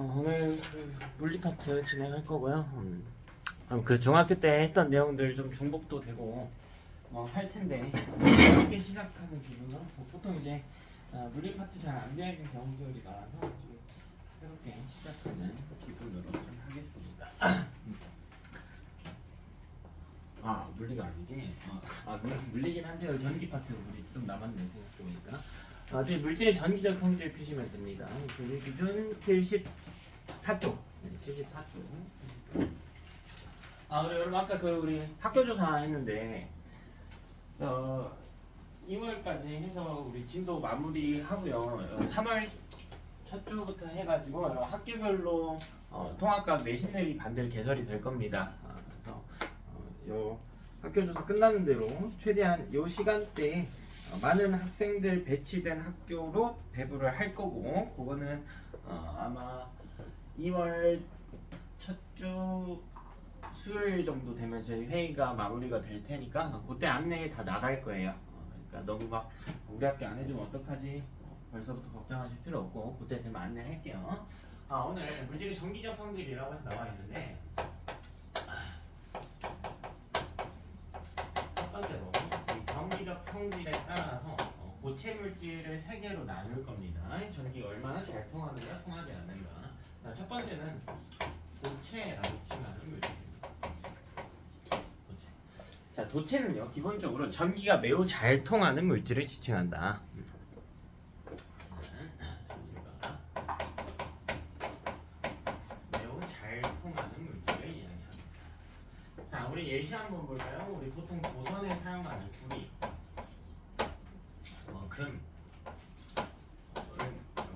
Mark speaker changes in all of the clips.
Speaker 1: 오늘 그 물리 파트 진행할 거고요. 그 중학교 때 했던 내용들 좀 중복도 되고 할 텐데 새롭게 시작하는 기분으로 보통 이제 물리 파트 잘 안 되는 경우들이 많아서 좀 새롭게 시작하는 기분으로 좀 하겠습니다. 물리가 아니지? 물리긴 한데요. 전기 파트 물리 좀 남았네 생각해보니까. 저희 물질의 전기적 성질 표시면 됩니다. 그 기준 74쪽. 네, 74쪽. 그리고 여러분 아까 그 우리 학교 조사 했는데 2월까지 해서 우리 진도 마무리하고요. 3월 첫 주부터 해가지고 학기별로 통합과 내신 대비 반들 개설이 될 겁니다. 그래서 요 학교 조사 끝나는 대로 최대한 요 시간대에 많은 학생들 배치된 학교로 배부를 할 거고, 그거는 아마 2월 첫 주 수요일 정도 되면 저희 회의가 마무리가 될 테니까 그때 안내에 다 나갈 거예요. 그러니까 너무 막 우리 학교 안 해주면 어떡하지? 벌써부터 걱정하실 필요 없고 그때 되면 안내할게요. 오늘 물질의 정기적 성질이라고 해서 나와 있는데 첫 번째로 이 정기적 성질에 따라서 고체 물질을 세 개로 나눌 겁니다. 전기가 얼마나 잘 통하느냐, 통하지 않는가. 첫 번째는 도체라고 칭하는 물질입니다. 도체. 자, 도체는요 기본적으로 전기가 매우 잘 통하는 물질을 지칭한다. 전기가 매우 잘 통하는 물질을 이야기합니다. 자, 우리 예시 한번 볼까요? 우리 보통 도선에 사용하는 구리, 금,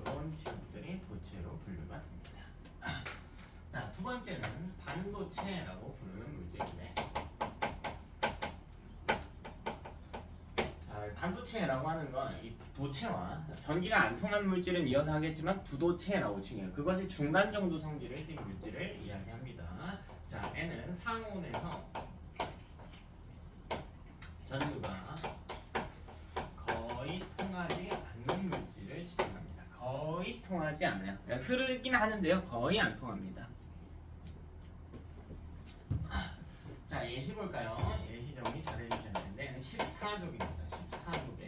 Speaker 1: 이런 친구들이 도체로 분류가 됩니다. 자, 두 번째는 반도체라고 부르는 물질인데, 반도체라고 하는 건 이 도체와 전기가 안 통하는 물질은 이어서 하겠지만 부도체라고 칭해요. 그것이 중간 정도 성질을 띈 물질을 이야기합니다. 자, N은 상온에서 전류가 거의 통하지 않는 물질을 지칭합니다. 거의 통하지 않아요. 흐르긴 하는데요, 거의 안 통합니다. 자, 예시 볼까요? 예시 정리 잘 해주셔야 되는데 14족입니다. 14족에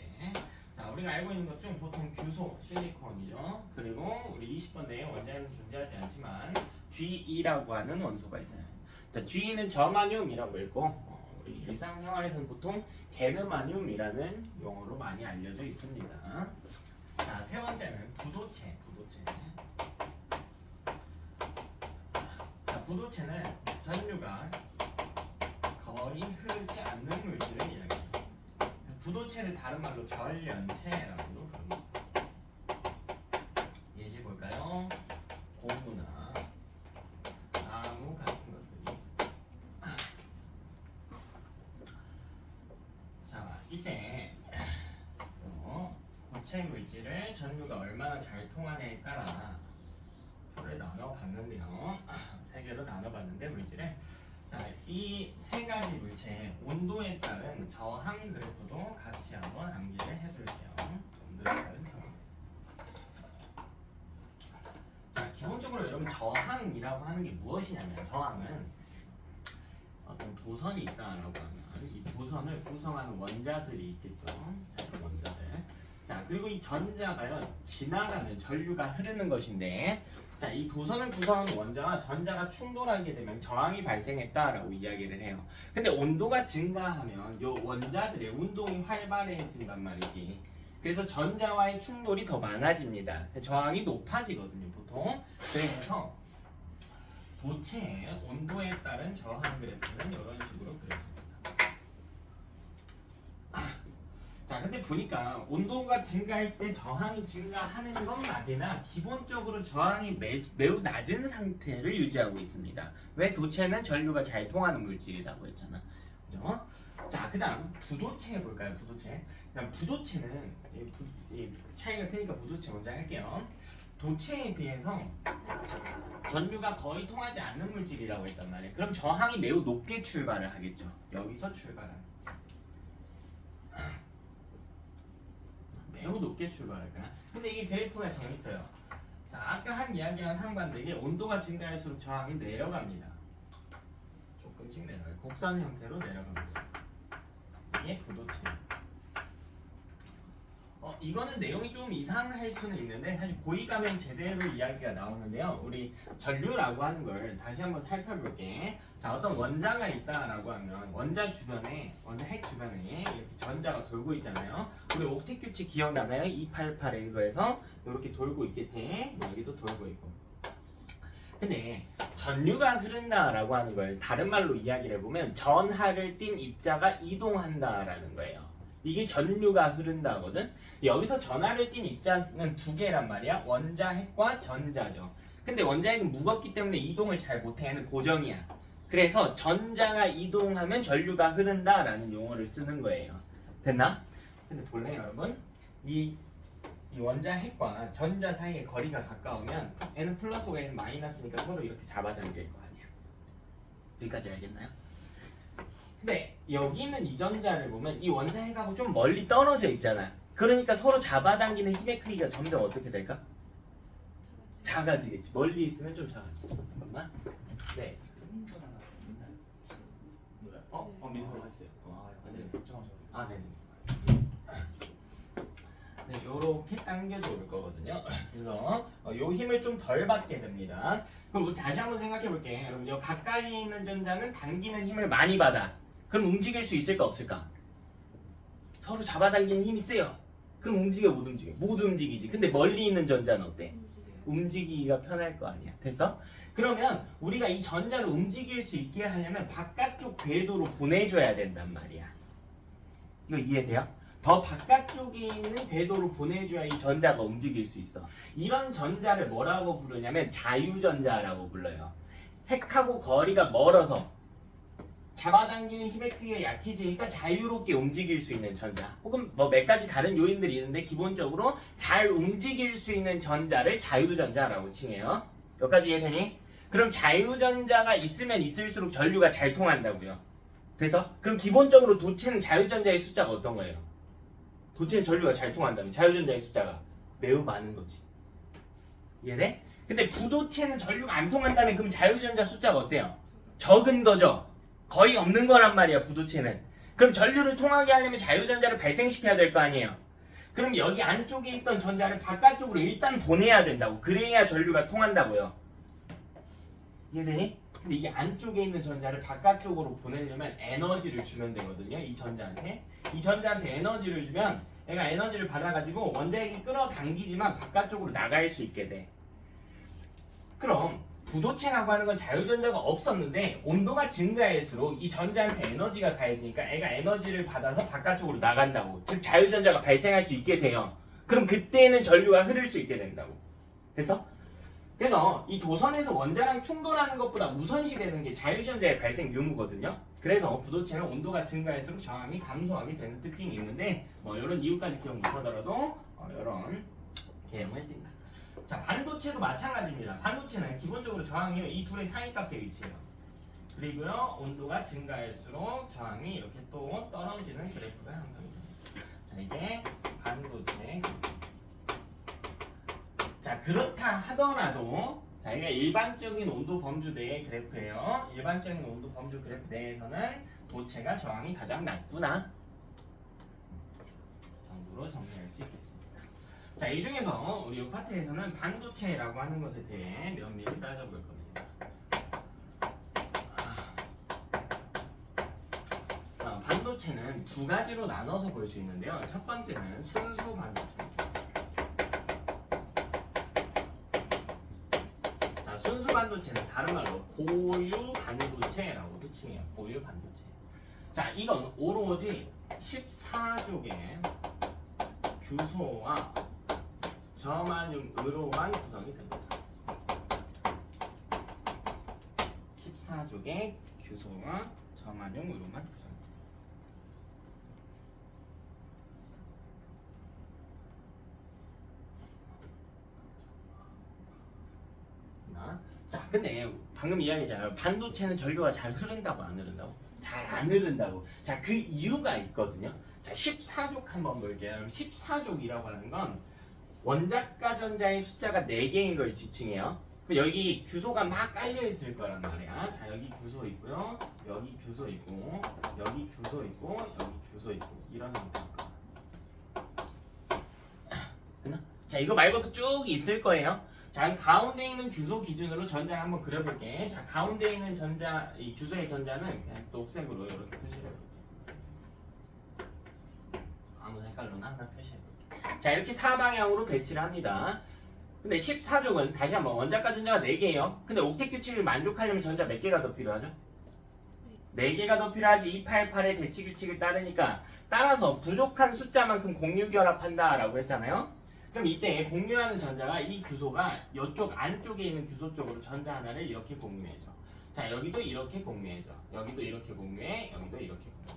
Speaker 1: 자, 우리가 알고 있는 것 중 보통 규소, 실리콘이죠. 그리고 우리 20번 내에 원자에는 존재하지 않지만 Ge라고 하는 원소가 있어요. 자, G는 저마늄이라고 읽고 우리 일상생활에서는 보통 게르마늄이라는 용어로 많이 알려져 있습니다. 자, 세 번째는 부도체. 자, 부도체는 전류가 거의 흐르지 않는 물질을 이야기합니다. 부도체를 다른 말로 전련체라고도 부릅니다. 예시 볼까요? 고무나 나무 같은 것들이 있습니다. 자, 이때 고체 물질을 전류가 얼마나 잘 통하냐에 따라 표를 나눠봤는데요. 세 개로 나눠봤는데 물질을, 자, 이 세 가지 물체의 온도에 따른 저항 그래프도 같이 한번 암기를 해둘게요. 온도에 따른 저항. 자, 기본적으로 여러분 저항이라고 하는 게 무엇이냐면, 저항은 어떤 도선이 있다라고 하면 이 도선을 구성하는 원자들이 있겠죠. 자, 그 원자들. 자, 그리고 이 전자가요, 지나가는 전류가 흐르는 것인데, 자, 이 도선을 구성하는 원자와 전자가 충돌하게 되면 저항이 발생했다라고 이야기를 해요. 근데 온도가 증가하면 이 원자들의 운동이 활발해진단 말이지. 그래서 전자와의 충돌이 더 많아집니다. 저항이 높아지거든요, 보통. 그래서 도체의 온도에 따른 저항 그래프는 이런 식으로 그려집니다. 자, 근데 보니까 온도가 증가할 때 저항이 증가하는 건 맞으나 기본적으로 저항이 매우 낮은 상태를 유지하고 있습니다. 왜? 도체는 전류가 잘 통하는 물질이라고 했잖아. 그죠? 자, 그 다음 부도체 해볼까요? 부도체. 그냥 부도체는 이 차이가 크니까 부도체 먼저 할게요. 도체에 비해서 전류가 거의 통하지 않는 물질이라고 했단 말이에요. 그럼 저항이 매우 높게 출발을 하겠죠. 여기서 출발하는 거지. 매우 높게 출발할까요? 근데 이게 그래프가 정있어요. 자, 아까 한 이야기랑 상반되게 온도가 증가할수록 저항이 내려갑니다. 조금씩 내려가요. 곡선 형태로 내려갑니다. 이게 부도체. 이거는 내용이 좀 이상할 수는 있는데 사실 고이 가면 제대로 이야기가 나오는데요. 우리 전류라고 하는 걸 다시 한번 살펴볼게. 자, 어떤 원자가 있다라고 하면 원자 주변에, 원자 핵 주변에 이렇게 전자가 돌고 있잖아요. 우리 옥텟 규칙 기억나나요? 288에 이거에서 이렇게 돌고 있겠지. 여기도 돌고 있고. 근데 전류가 흐른다라고 하는 걸 다른 말로 이야기를 해보면 전하를 띤 입자가 이동한다라는 거예요. 이게 전류가 흐른다거든. 여기서 전하를 띤 입자는 두 개란 말이야. 원자 핵과 전자죠. 근데 원자 핵은 무겁기 때문에 이동을 잘 못해. 얘는 고정이야. 그래서 전자가 이동하면 전류가 흐른다라는 용어를 쓰는 거예요. 됐나? 근데 본래 여러분 이 원자 핵과 전자 사이의 거리가 가까우면 얘는 플러스고 얘는 마이너스니까 서로 이렇게 잡아당길 거 아니야. 여기까지 알겠나요? 근데 여기 있는 이 전자를 보면 이 원자 핵하고 좀 멀리 떨어져 있잖아. 그러니까 서로 잡아당기는 힘의 크기가 점점 어떻게 될까? 작아지겠지. 멀리 있으면 좀 작아지지. 잠깐만. 네.
Speaker 2: 민서랑 같이 맨날 뭐야?
Speaker 1: 민서로 갔어요.
Speaker 2: 네, 걱정하셔서.
Speaker 1: 네네. 네, 요렇게 당겨져 올 거거든요. 그래서 요 힘을 좀 덜 받게 됩니다. 그럼 우리 다시 한번 생각해 볼게. 여러분, 요 가까이 있는 전자는 당기는 힘을 많이 받아. 그럼 움직일 수 있을까 없을까? 서로 잡아당기는 힘이 세요. 그럼 움직여 못 움직여? 못 움직이지. 근데 멀리 있는 전자는 어때? 움직이기가 편할 거 아니야. 됐어? 그러면 우리가 이 전자를 움직일 수 있게 하려면 바깥쪽 궤도로 보내줘야 된단 말이야. 이거 이해돼요? 더 바깥쪽에 있는 궤도로 보내줘야 이 전자가 움직일 수 있어. 이런 전자를 뭐라고 부르냐면 자유전자라고 불러요. 핵하고 거리가 멀어서 잡아당기는 힘의 크기가 약해지니까 자유롭게 움직일 수 있는 전자, 혹은 뭐 몇 가지 다른 요인들이 있는데 기본적으로 잘 움직일 수 있는 전자를 자유전자라고 칭해요. 여기까지 이해되니? 그럼 자유전자가 있으면 있을수록 전류가 잘 통한다고요. 그래서 그럼 기본적으로 도체는 자유전자의 숫자가 어떤 거예요? 도체는 전류가 잘 통한다면 자유전자의 숫자가 매우 많은 거지. 이해돼? 근데 부도체는 전류가 안 통한다면 그럼 자유전자 숫자가 어때요? 적은 거죠. 거의 없는 거란 말이야, 부도체는. 그럼 전류를 통하게 하려면 자유전자를 발생시켜야 될 거 아니에요. 그럼 여기 안쪽에 있던 전자를 바깥쪽으로 일단 보내야 된다고. 그래야 전류가 통한다고요. 이해되니? 근데 이게 안쪽에 있는 전자를 바깥쪽으로 보내려면 에너지를 주면 되거든요. 이 전자한테. 이 전자한테 에너지를 주면 얘가 에너지를 받아가지고 원자핵이 끌어당기지만 바깥쪽으로 나갈 수 있게 돼. 그럼 부도체라고 하는 건 자유전자가 없었는데 온도가 증가할수록 이 전자한테 에너지가 가해지니까 애가 에너지를 받아서 바깥쪽으로 나간다고. 즉 자유전자가 발생할 수 있게 돼요. 그럼 그때는 전류가 흐를 수 있게 된다고. 그래서 이 도선에서 원자랑 충돌하는 것보다 우선시 되는 게 자유전자의 발생 유무거든요. 그래서 부도체는 온도가 증가할수록 저항이 감소하게 되는 특징이 있는데 뭐 이런 이유까지 기억 못하더라도 이런 개념을 띈다. 자, 반도체도 마찬가지입니다. 반도체는 기본적으로 저항이 이 둘의 상위값에 위치해요. 그리고요, 온도가 증가할수록 저항이 이렇게 또 떨어지는 그래프가 항상 있습니다. 자, 이게 반도체. 자, 그렇다 하더라도 자, 이게 일반적인 온도 범주 내의 그래프예요. 일반적인 온도 범주 그래프 내에서는 도체가 저항이 가장 낮구나 정도로 정리할 수 있겠습니다. 자, 이 중에서 우리 이 파트에서는 반도체라고 하는 것에 대해 면밀히 따져볼 겁니다. 반도체는 두 가지로 나눠서 볼 수 있는데요. 첫 번째는 순수 반도체입니다. 자, 순수 반도체는 다른 말로 고유 반도체라고도 칭해요. 고유 반도체. 자, 이건 오로지 14족의 규소와 저만융으로만 구성이 됩니다. 14족의 규소와 저만융으로만 구성이 됩니다. 자, 근데 방금 이야기했잖아요. 반도체는 전류가 잘 흐른다고 안 흐른다고? 잘 안 흐른다고. 자, 그 이유가 있거든요. 자, 14족 한번 볼게요. 14족이라고 하는 건 원자가 전자의 숫자가 4개인 걸 지칭해요. 그럼 여기 규소가 막 깔려 있을 거란 말이야. 자, 여기 규소 있고요. 여기 규소 있고, 여기 규소 있고, 여기 규소 있고, 이런 형태일 거야. 됐나? 자, 이거 말고도 쭉 있을 거예요. 자, 가운데 있는 규소 기준으로 전자를 한번 그려볼게. 자, 가운데 있는 전자, 이 규소의 전자는 그냥 녹색으로 이렇게 표시해볼게. 아무 색깔로나 하나 표시해볼게. 자, 이렇게 사방향으로 배치를 합니다. 근데 14족은 다시 한번 원자가 전자가 4개예요. 근데 옥텟 규칙을 만족하려면 전자 몇 개가 더 필요하죠? 4개가 더 필요하지. 288의 배치 규칙을 따르니까 따라서 부족한 숫자만큼 공유 결합한다 라고 했잖아요. 그럼 이때 공유하는 전자가 이 규소가 이쪽 안쪽에 있는 규소 쪽으로 전자 하나를 이렇게 공유해줘. 자, 여기도 이렇게 공유해줘. 여기도 이렇게 공유해. 여기도 이렇게 공유해.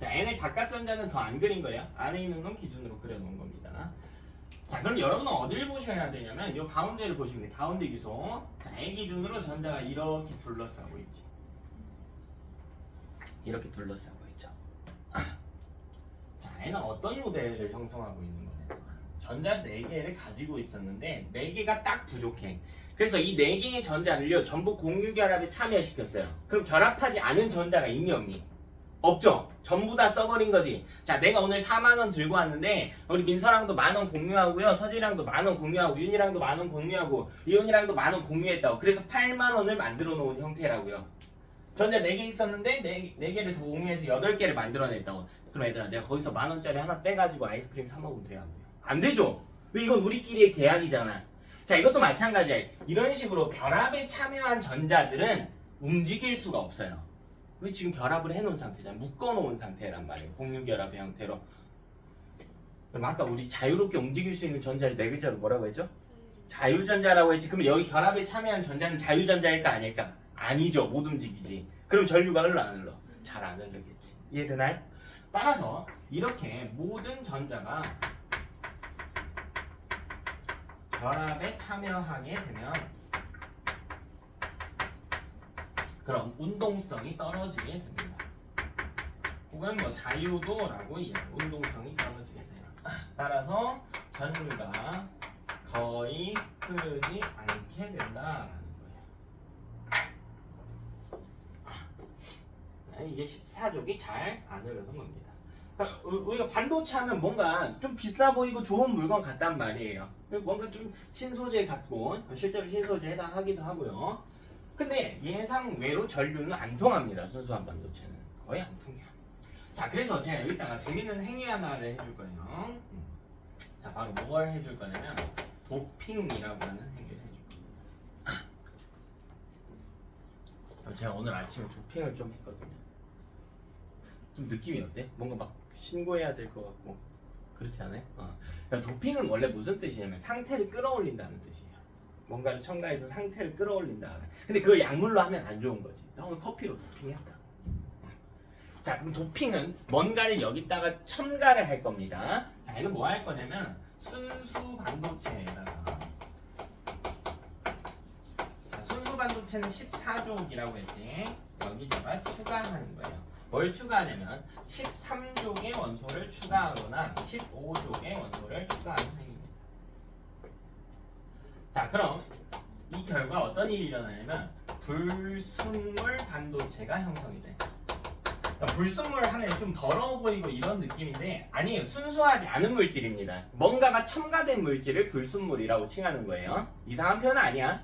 Speaker 1: 자, n의 바깥 전자는 더 안 그린 거예요. 안에 있는 놈 기준으로 그려놓은 겁니다. 자, 그럼 여러분은 어디를 보셔야 되냐면 이 가운데를 보시면 돼요. 가운데 규소. 자, 이 기준으로 전자가 이렇게 둘러싸고 있지. 이렇게 둘러싸고 있죠. 자, 얘는 어떤 모델을 형성하고 있는 거냐? 전자 4개를 가지고 있었는데 4개가 딱 부족해. 그래서 이 4개의 전자를요 전부 공유 결합에 참여시켰어요. 그럼 결합하지 않은 전자가 있니 없니? 없죠. 전부 다 써버린 거지. 자, 내가 오늘 4만원 들고 왔는데 우리 민서랑도 10,000원 공유하고요, 서진이랑도 10,000원 공유하고, 윤이랑도 10,000원 공유하고, 이온이랑도 10,000원 공유했다고. 그래서 8만원을 만들어 놓은 형태라고요. 전자 4개 있었는데 4개를 더 공유해서 8개를 만들어냈다고. 그럼 얘들아, 내가 거기서 10,000원짜리 하나 빼가지고 아이스크림 사 먹으면 돼요? 안 돼요? 안 되죠. 왜? 이건 우리끼리의 계약이잖아. 자, 이것도 마찬가지야. 이런 식으로 결합에 참여한 전자들은 움직일 수가 없어요. 왜? 지금 결합을 해놓은 상태잖아. 묶어놓은 상태란 말이에요. 공유 결합의 형태로. 그럼 아까 우리 자유롭게 움직일 수 있는 전자를 4글자로 뭐라고 했죠? 자유전자라고 했지. 그럼 여기 결합에 참여한 전자는 자유전자일까 아닐까? 아니죠. 못 움직이지. 그럼 전류가 흘러 안 흘러? 잘 안 흘러겠지. 이해되나요? 따라서 이렇게 모든 전자가 결합에 참여하게 되면 그럼 운동성이 떨어지게 됩니다. 혹은 뭐 자유도라고 운동성이 떨어지게 돼요. 따라서 전류가 거의 흐르지 않게 된다라는 거예요. 이게 14족이 잘 안 흐르는 겁니다. 그러니까 우리가 반도체 하면 뭔가 좀 비싸 보이고 좋은 물건 같단 말이에요. 뭔가 좀 신소재 같고 실제로 신소재에 해당하기도 하고요. 근데 예상외로 전류는 안 통합니다. 순수한 반도체는 거의 안 통해요. 자, 그래서 제가 여기다가 재밌는 행위 하나를 해줄 거예요. 자, 바로 뭘 해줄 거냐면 도핑이라고 하는 행위를 해줄 거예요. 제가 오늘 아침에 도핑을 좀 했거든요. 좀 느낌이 어때? 뭔가 막 신고해야 될 것 같고 그렇지 않아요? 그러니까 도핑은 원래 무슨 뜻이냐면 상태를 끌어올린다는 뜻이에요. 뭔가를 첨가해서 상태를 끌어올린다. 근데 그걸 약물로 하면 안 좋은 거지. 나 오늘 커피로 도핑했다. 자, 그럼 도핑은 뭔가를 여기다가 첨가를 할 겁니다. 자, 얘는 뭐 할 거냐면 순수 반도체에다가, 자, 순수 반도체는 14족이라고 했지. 여기다가 추가하는 거예요. 뭘 추가하냐면 13족의 원소를 추가하거나 15족의 원소를 추가하는 행위입니다. 자, 그럼 이 결과 어떤 일이 일어나냐면 불순물 반도체가 형성이 돼. 불순물 하면 좀 더러워 보이고 이런 느낌인데 아니에요. 순수하지 않은 물질입니다. 뭔가가 첨가된 물질을 불순물이라고 칭하는 거예요. 이상한 표현 아니야.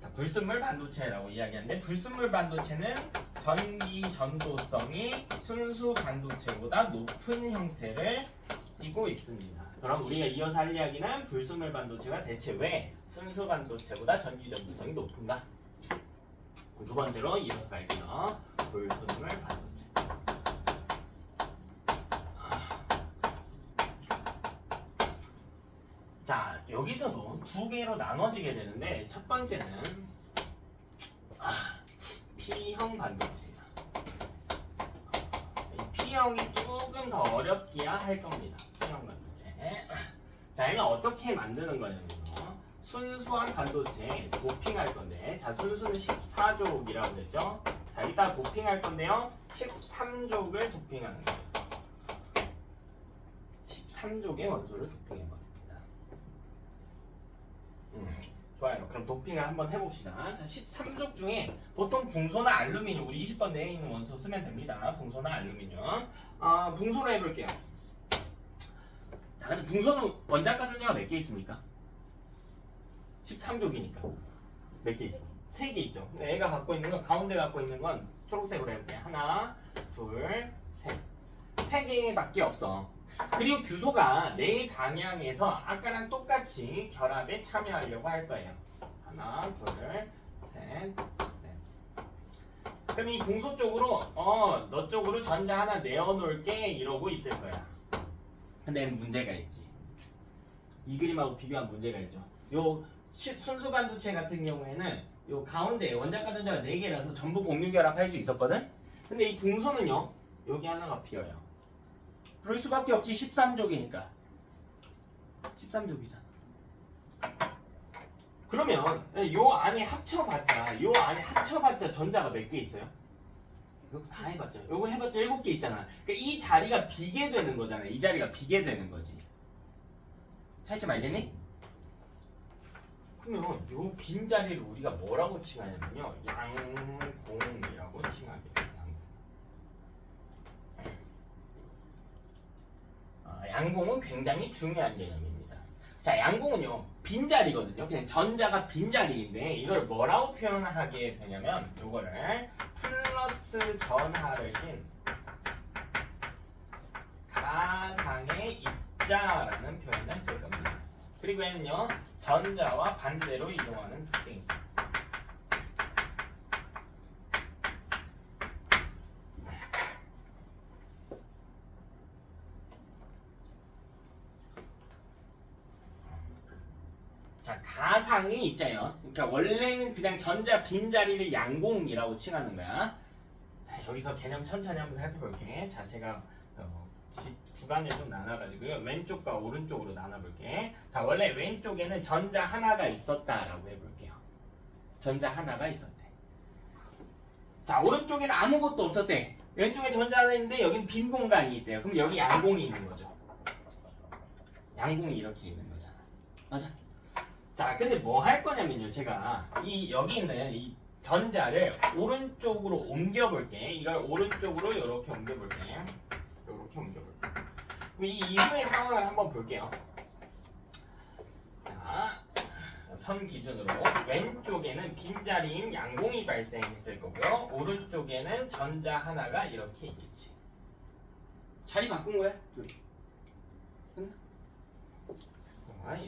Speaker 1: 자, 불순물 반도체라고 이야기하는데 불순물 반도체는 전기 전도성이 순수 반도체보다 높은 형태를 띠고 있습니다. 그럼 우리가 이어서 할 이야기는 불순물 반도체가 대체 왜 순수 반도체보다 전기 전도성이 높은가? 두 번째로 이어서 갈게요. 불순물 반도체. 자, 여기서도 두 개로 나눠지게 되는데 첫 번째는 P형 반도체예요. 이 P형이 조금 더 어렵기야 할 겁니다. P형 반도체. 자, 얘는 어떻게 만드는 거냐면요. 순수한 반도체에 도핑할 건데, 자, 순수는 14족이라고 했죠. 자, 이따 도핑할 건데요. 13족을 도핑하는 거예요. 13족의 원소를 도핑해버립니다. 좋아요. 그럼 도핑을 한번 해봅시다. 자, 13족 중에 보통 붕소나 알루미늄, 우리 20번 내에 있는 원소 쓰면 됩니다. 붕소나 알루미늄. 붕소로 해볼게요. 자, 근데 붕소는 원자가 전자가 몇 개 있습니까? 13족이니까. 몇 개 있어? 3개 있죠. 근데 얘가 갖고 있는 건, 가운데 갖고 있는 건 초록색으로 해볼게요. 하나, 둘, 셋. 3개밖에 없어. 그리고 규소가 네 방향에서 아까랑 똑같이 결합에 참여하려고 할 거예요. 하나, 둘, 셋, 넷. 그럼 이 붕소 쪽으로 너 쪽으로 전자 하나 내어놓을게 이러고 있을 거야. 근데 문제가 있지. 이 그림하고 비교한 문제가 있죠. 요 순수 반도체 같은 경우에는 요 가운데 원자과 전자가 4개라서 전부 공유 결합할 수 있었거든. 근데 이 붕소는요, 여기 하나가 비어요. 그럴 수밖에 없지. 13족이니까. 13족이잖아. 그러면 요 안에 합쳐봤자 전자가 몇 개 있어요? 이거 다 해봤죠. 요거 해봤자 7개 있잖아. 그러니까 이 자리가 비게 되는 거잖아. 이 자리가 비게 되는 거지. 찾지 말겠니? 그러면 요 빈 자리를 우리가 뭐라고 칭하냐면요, 양공이라고 칭하게 돼요. 양공은 굉장히 중요한 개념입니다. 자, 양공은요, 빈자리거든요. 그냥 전자가 빈자리인데 이걸 뭐라고 표현하게 되냐면 요거를 플러스 전하를 띤 가상의 입자라는 표현을 쓸 겁니다. 그리고 얘는요, 전자와 반대로 이동하는 특징이 있습니다. 자, 가상의 입자예요. 그러니까 원래는 그냥 전자 빈자리를 양공이라고 칭하는 거야. 자, 여기서 개념 천천히 한번 살펴볼게. 자, 제가 구간을 좀 나눠가지고요, 왼쪽과 오른쪽으로 나눠볼게. 자, 원래 왼쪽에는 전자 하나가 있었다라고 해볼게요. 전자 하나가 있었대. 자, 오른쪽에는 아무것도 없었대. 왼쪽에 전자 하나 있는데 여긴 빈 공간이 있대요. 그럼 여기 양공이 있는 거죠. 양공이 이렇게 있는 거잖아. 맞아. 자, 근데 뭐 할 거냐면요, 제가 여기 있는 이 전자를 오른쪽으로 옮겨볼게. 이걸 오른쪽으로 이렇게 옮겨볼게. 이렇게 옮겨볼게. 그럼 이 이후의 상황을 한번 볼게요. 자, 선 기준으로 왼쪽에는 빈자리인 양공이 발생했을 거고요, 오른쪽에는 전자 하나가 이렇게 있겠지. 자리 바꾼 거야, 둘이. 끝나?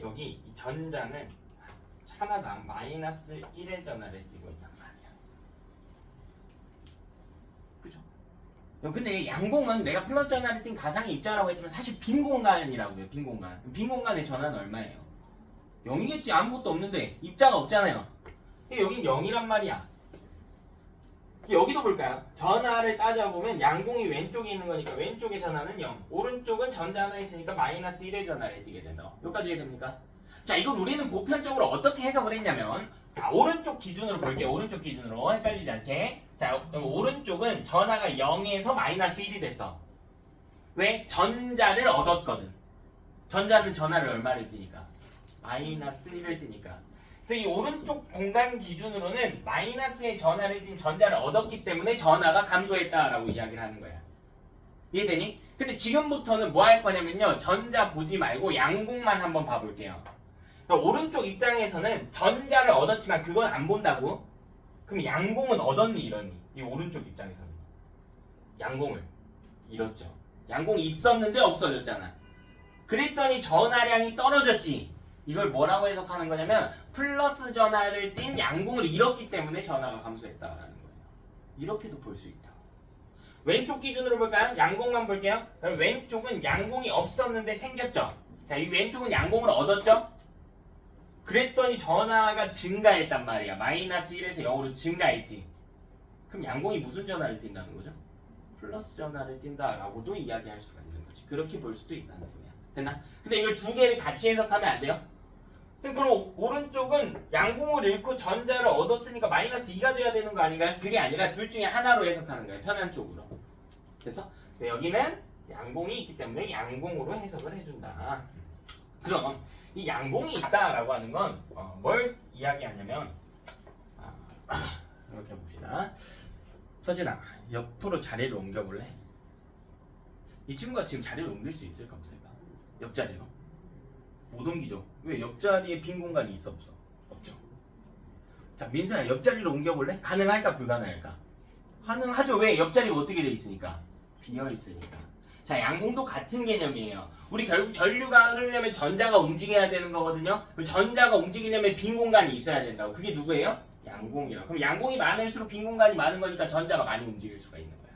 Speaker 1: 여기 이 전자는 하나당 마이너스 1의 전하를 띠고 있단 말이야. 그죠? 근데 양공은 내가 플러스 전하를 띈 가상의 입자라고 했지만 사실 빈 공간이라고요. 빈 공간. 빈 공간의 전하는 얼마예요? 0이겠지. 아무것도 없는데 입자가 없잖아요. 여긴 0이란 말이야. 여기도 볼까요? 전하를 따져보면 양공이 왼쪽에 있는 거니까 왼쪽의 전하는 0, 오른쪽은 전자 하나 있으니까 마이너스 1의 전하를 띠게 된다. 여기까지 이해됩니까? 자, 이걸 우리는 보편적으로 어떻게 해석을 했냐면, 자, 오른쪽 기준으로 볼게요. 오른쪽 기준으로 헷갈리지 않게. 자, 오른쪽은 전하가 0에서 마이너스 1이 됐어. 왜? 전자를 얻었거든. 전자는 전하를 얼마를 띠니까? 마이너스 1을 띠니까. 그래서 이 오른쪽 공간 기준으로는 마이너스의 전하를 띈 전자를 얻었기 때문에 전하가 감소했다라고 이야기를 하는 거야. 이해되니? 근데 지금부터는 뭐 할 거냐면요, 전자 보지 말고 양공만 한번 봐볼게요. 그러니까 오른쪽 입장에서는 전자를 얻었지만 그건 안 본다고? 그럼 양공은 얻었니 잃었니? 이 오른쪽 입장에서는 양공을 잃었죠. 양공이 있었는데 없어졌잖아. 그랬더니 전하량이 떨어졌지. 이걸 뭐라고 해석하는 거냐면 플러스 전하를 띤 양공을 잃었기 때문에 전하가 감소했다라는 거예요. 이렇게도 볼 수 있다. 왼쪽 기준으로 볼까요? 양공만 볼게요. 그럼 왼쪽은 양공이 없었는데 생겼죠. 자, 이 왼쪽은 양공을 얻었죠. 그랬더니 전하가 증가했단 말이야. 마이너스 1에서 0으로 증가했지. 그럼 양공이 무슨 전하를 띈다는 거죠? 플러스 전하를 띈다라고도 이야기할 수가 있는 거지. 그렇게 볼 수도 있다는 거야. 됐나? 근데 이걸 두 개를 같이 해석하면 안 돼요? 그럼 오른쪽은 양공을 잃고 전자를 얻었으니까 마이너스 2가 돼야 되는 거 아닌가요? 그게 아니라 둘 중에 하나로 해석하는 거예요. 편한 쪽으로. 그래서 여기는 양봉이 있기 때문에 양봉으로 해석을 해준다. 그럼 이 양봉이 있다라고 하는 건 뭘 이야기하냐면 이렇게 봅시다. 서진아, 옆으로 자리를 옮겨볼래? 이 친구가 지금 자리를 옮길 수 있을까 없을까? 옆자리로? 못 옮기죠. 왜? 옆자리에 빈 공간이 있어 없어? 없죠. 자, 민서야, 옆자리로 옮겨볼래? 가능할까 불가능할까? 가능하죠. 왜? 옆자리가 어떻게 돼 있으니까? 비어 있으니까. 자, 양공도 같은 개념이에요. 우리 결국 전류가 흐르려면 전자가 움직여야 되는 거거든요. 전자가 움직이려면 빈 공간이 있어야 된다고. 그게 누구예요? 양공이라. 그럼 양공이 많을수록 빈 공간이 많은 거니까 전자가 많이 움직일 수가 있는 거야.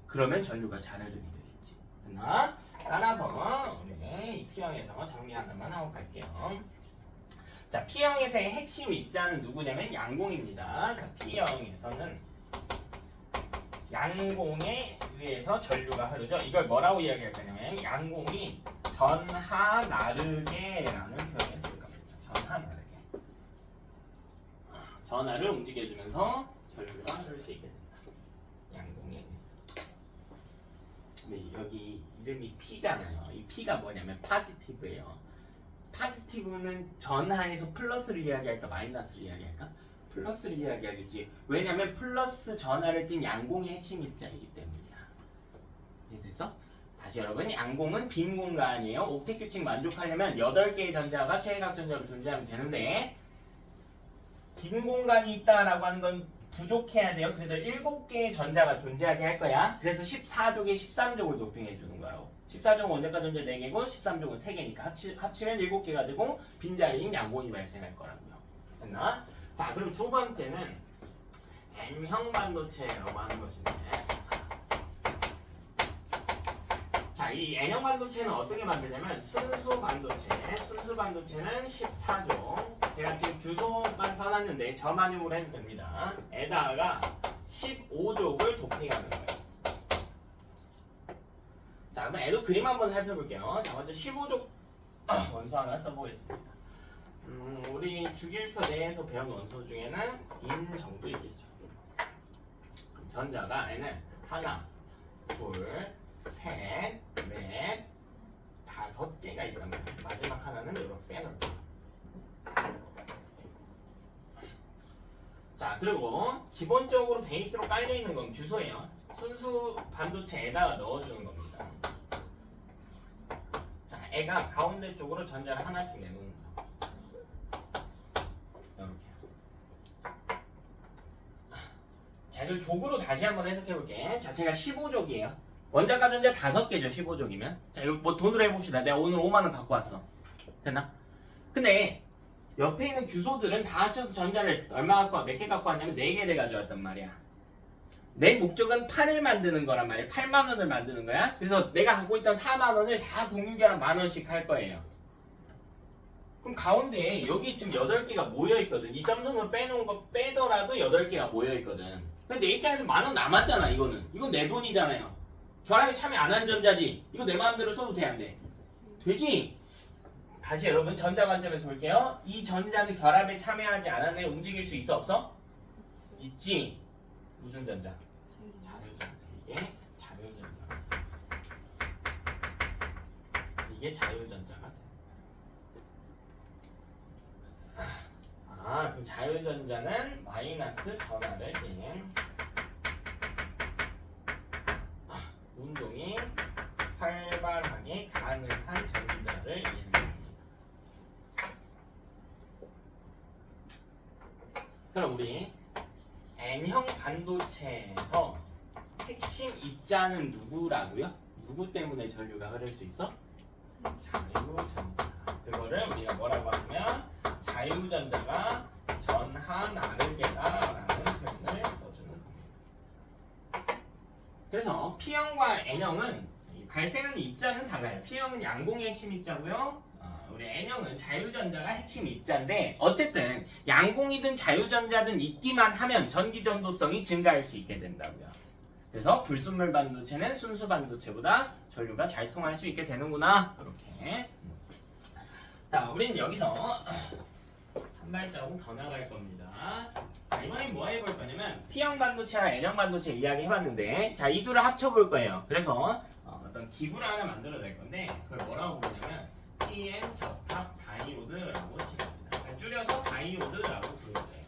Speaker 1: 그러면 전류가 잘 흐르게 되겠지. 됐나? 따라서 우리 이 P형에서 정리 하나만 하고 갈게요. 자, P형에서의 핵심 입자는 누구냐면 양공입니다. 자, P형에서는 양공에 의해서 전류가 흐르죠. 이걸 뭐라고 이야기할 거냐면 양공이 전하 나르게라는 표현을 쓸 겁니다. 전하 나르게. 전하를 움직여주면서 전류가 흐를 수 있게 된다. 양공에 의해서. 근데 여기 이름이 P잖아요. 이 P가 뭐냐면 파지티브예요. 파지티브는 전하에서 플러스를 이야기할까 마이너스를 이야기할까? 플러스를 이야기하겠지. 왜냐면 플러스 전하를 띤 양공이 핵심 입자이기 때문이야. 이해됐어? 다시 여러분, 양공은 빈 공간이에요. 옥텟 규칙 만족하려면 8개의 전자가 최외각 전자로 존재하면 되는데 빈 공간이 있다라고 하는 건 부족해야 돼요. 그래서 7개의 전자가 존재하게 할 거야. 그래서 14족에 13족을 도핑해 주는 거예요. 14족은 원자가 전자 4개고 13족은 3개니까 합치면 7개가 되고 빈자리인 양공이 발생할 거라고요. 됐나? 자, 그럼 두 번째는 N형 반도체라고 하는 것인데, 자, 이 N형 반도체는 어떻게 만드냐면 순수 반도체는 14종. 제가 지금 주소만 써놨는데 저만용으로 해도 됩니다. 에다가 15족을 도핑하는 거예요. 자, 그럼 애도 그림 한번 살펴볼게요. 자, 먼저 15족 원소 하나 써보겠습니다. 우리 주기율표 내에서 배운 원소 중에는 인 정도 있겠죠. 전자가 N은 하나, 둘, 셋, 넷, 5개가 있단 말이에요. 마지막 하나는 이렇게 빼놓을게요. 자, 그리고 기본적으로 베이스로 깔려있는 건 주소예요. 순수 반도체에다가 넣어주는 겁니다. 자, 애가 가운데 쪽으로 전자를 하나씩 내놓는다. 자, 이걸 족으로 다시 한번 해석해볼게. 자체가 15족이에요. 원자가 전자 5개죠, 15족이면. 자, 이거 뭐 돈으로 해봅시다. 내가 오늘 5만원 갖고 왔어. 됐나? 근데 옆에 있는 규소들은 다 합쳐서 전자를 얼마 갖고 와? 몇 개 갖고 왔냐면 4개를 가져왔단 말이야. 내 목적은 8을 만드는 거란 말이야. 8만원을 만드는 거야. 그래서 내가 갖고 있던 4만원을 다 공유결합 만원씩 할 거예요. 그럼 가운데 여기 지금 8개가 모여있거든. 이 점선으로 빼놓은 거 빼더라도 8개가 모여있거든. 근데 내 입장에서 10,000원 남았잖아. 이거는. 이건 내 돈이잖아요. 결합에 참여 안 한 전자지. 이거 내 마음대로 써도 돼, 안 돼? 되지? 다시 여러분 전자 관점에서 볼게요. 이 전자는 결합에 참여하지 않았네. 움직일 수 있어 없어? 있지. 무슨 전자? 자유전자. 이게 자유전자. 이게 자유전자가 돼. 그럼 자유전자는 마이너스 전하를 띤 운동이 활발하게 가능한 전자를 이야기합니다. 그럼 우리 N형 반도체에서 핵심 입자는 누구라고요? 누구 때문에 전류가 흐를 수 있어? 자유전자. 그거를 우리가 뭐라고 하냐면 자유전자가 전하 나르게다라는 표현을 써주는 겁니다. 그래서 P형과 N형은 발생하는 입자는 달라요. P형은 양공의 핵심 입자고요. 우리 N형은 자유전자가 핵심 입자인데 어쨌든 양공이든 자유전자든 있기만 하면 전기 전도성이 증가할 수 있게 된다고요. 그래서 불순물 반도체는 순수 반도체보다 전류가 잘 통할 수 있게 되는구나. 이렇게. 자, 우리는 여기서 한 발자국 더 나갈 겁니다. 자, 이번엔 뭐 해볼 거냐면 P형 반도체와 N형 반도체 이야기 해봤는데 자, 이 둘을 합쳐볼 거예요. 그래서 어떤 기구를 하나 만들어낼 건데 그걸 뭐라고 부르냐면 PN 접합 다이오드라고 칩니다. 그러니까 줄여서 다이오드라고 부르면 돼요.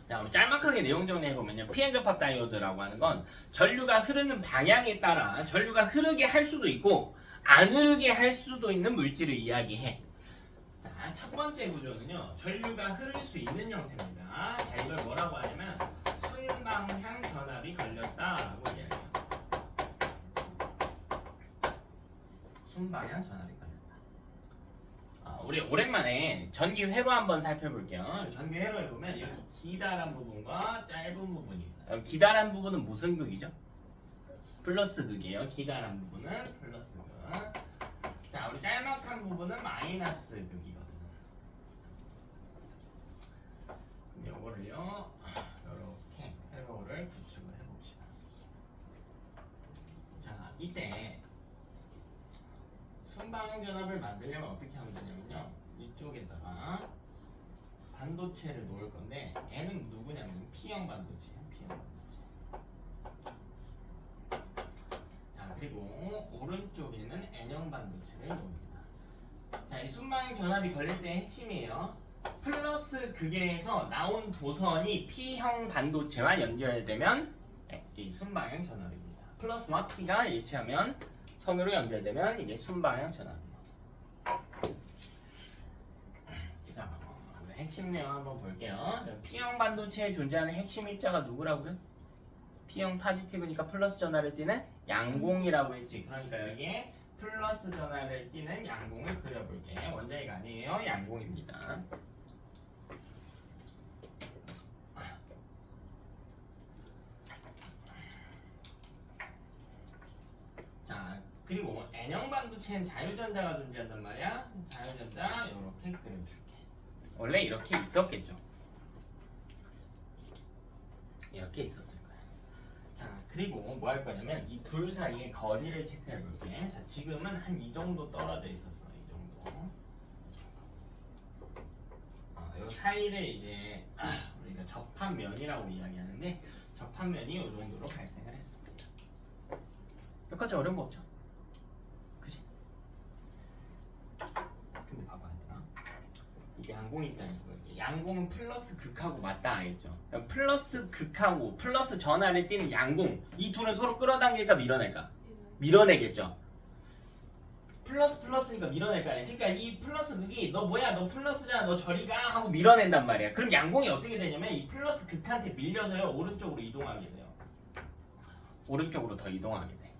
Speaker 1: 자, 우리 짤막하게 내용 정리해보면요. PN 접합 다이오드라고 하는 건 전류가 흐르는 방향에 따라 전류가 흐르게 할 수도 있고 안 흐르게 할 수도 있는 물질을 이야기해. 자, 첫 번째 구조는요. 전류가 흐를 수 있는 형태입니다. 자, 이걸 뭐라고 하냐면 순방향 전압이 걸렸다라고 이야기해요. 순방향 전압이 걸렸다. 우리 오랜만에 전기 회로 한번 살펴볼게요. 전기 회로에 보면 이렇게 기다란 부분과 짧은 부분이 있어요. 기다란 부분은 무슨 극이죠? 플러스 극이에요. 기다란 부분은 플러스 극. 자, 우리 짤막한 부분은 마이너스 극이거든요. 그럼 요거를요, 이렇게 회로를 구축을 해봅시다. 자, 이때 순방향 전압을 만들려면 어떻게 하면 되냐면요, 이쪽에다가 반도체를 놓을 건데 얘는 누구냐면 P형 반도체예요. P형 반도체. 자, 그리고 오른쪽에는 N형 반도체를 놓습니다. 자, 이 순방향 전압이 걸릴 때의 핵심이에요. 플러스 극에서 나온 도선이 P형 반도체와 연결되면 이 순방향 전압입니다. 플러스와 P가 일치하면 선으로 연결되면 이게 순방향 전압이에요. 자, 우리 핵심 내용 한번 볼게요. P형 반도체에 존재하는 핵심 입자가 누구라고요? P형 파지티브니까 플러스 전하를 띠는 양공이라고 했지. 그러니까 여기에 플러스 전하를 띠는 양공을 그려볼게. 원자의가 아니에요. 양공입니다. 자, 그리고 N형 반도체는 자유전자가 존재한단 말이야. 자유전자 이렇게 그려줄게. 원래 이렇게 있었겠죠. 이렇게 있었을 거야. 자, 그리고 뭐 할 거냐면 이 둘 사이의 거리를 체크해 볼게. 자, 지금은 한 이 정도 떨어져 있었어. 이 정도. 이 사이를 이제 우리가 접합면이라고 이야기하는데 접합면이 이 정도로 발생을 했습니다. 여기까지 어려운 거 없죠? 그치? 근데 봐봐 얘들아, 이게 양공 입장에서 볼게. 양공은 플러스 극하고 맞다 알겠죠? 플러스 극하고 플러스 전하를 띠는 양공, 이 둘은 서로 끌어당길까 밀어낼까? 밀어내겠죠. 플러스 플러스니까 밀어낼 거 아니야. 그러니까 이 플러스 극이 너 뭐야 너 플러스잖아 너 저리 가 하고 밀어낸단 말이야. 그럼 양공이 어떻게 되냐면 이 플러스 극한테 밀려서요 오른쪽으로 이동하게 돼요. 오른쪽으로 더 이동하게 돼.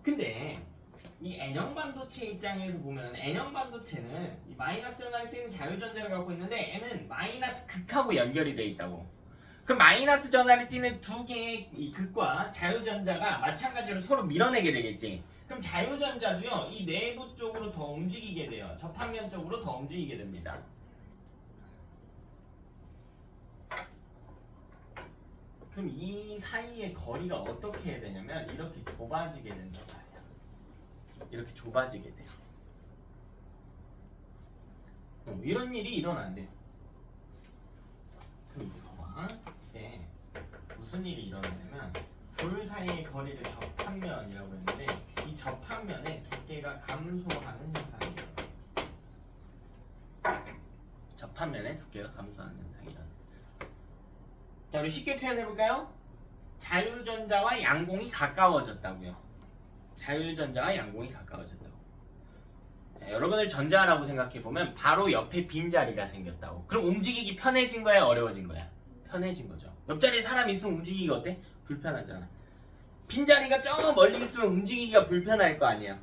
Speaker 1: 근데 이 N형 반도체 입장에서 보면 N형 반도체는 이 마이너스 전하를 띠는 자유전자를 갖고 있는데 얘는 마이너스 극하고 연결이 돼 있다고. 그럼 마이너스 전하를 띠는 두 개의 이 극과 자유전자가 마찬가지로 서로 밀어내게 되겠지. 그럼 자유전자도요 이 내부 쪽으로 더 움직이게 돼요. 접합면 쪽으로 더 움직이게 됩니다. 그럼 이 사이의 거리가 어떻게 해야 되냐면 이렇게 좁아지게 된단 말이야. 이렇게 좁아지게 돼요. 이런 일이 일어난대요. 그럼 이제 봐봐. 이때 무슨 일이 일어나냐면 둘 사이의 거리를 접합면이라고 했는데 이 접합면의 두께가 감소하는 현상이 일어나요. 접합면의 두께가 감소하는 현상이 일어나요. 자, 우리 쉽게 표현해볼까요? 자유전자와 양공이 가까워졌다고요. 자유전자와 양공이 가까워졌다고. 자, 여러분들 전자라고 생각해보면 바로 옆에 빈자리가 생겼다고. 그럼 움직이기 편해진 거야 어려워진 거야? 편해진 거죠. 옆자리에 사람이 있으면 움직이기가 어때? 불편하잖아. 빈자리가 저 멀리 있으면 움직이기가 불편할 거 아니야.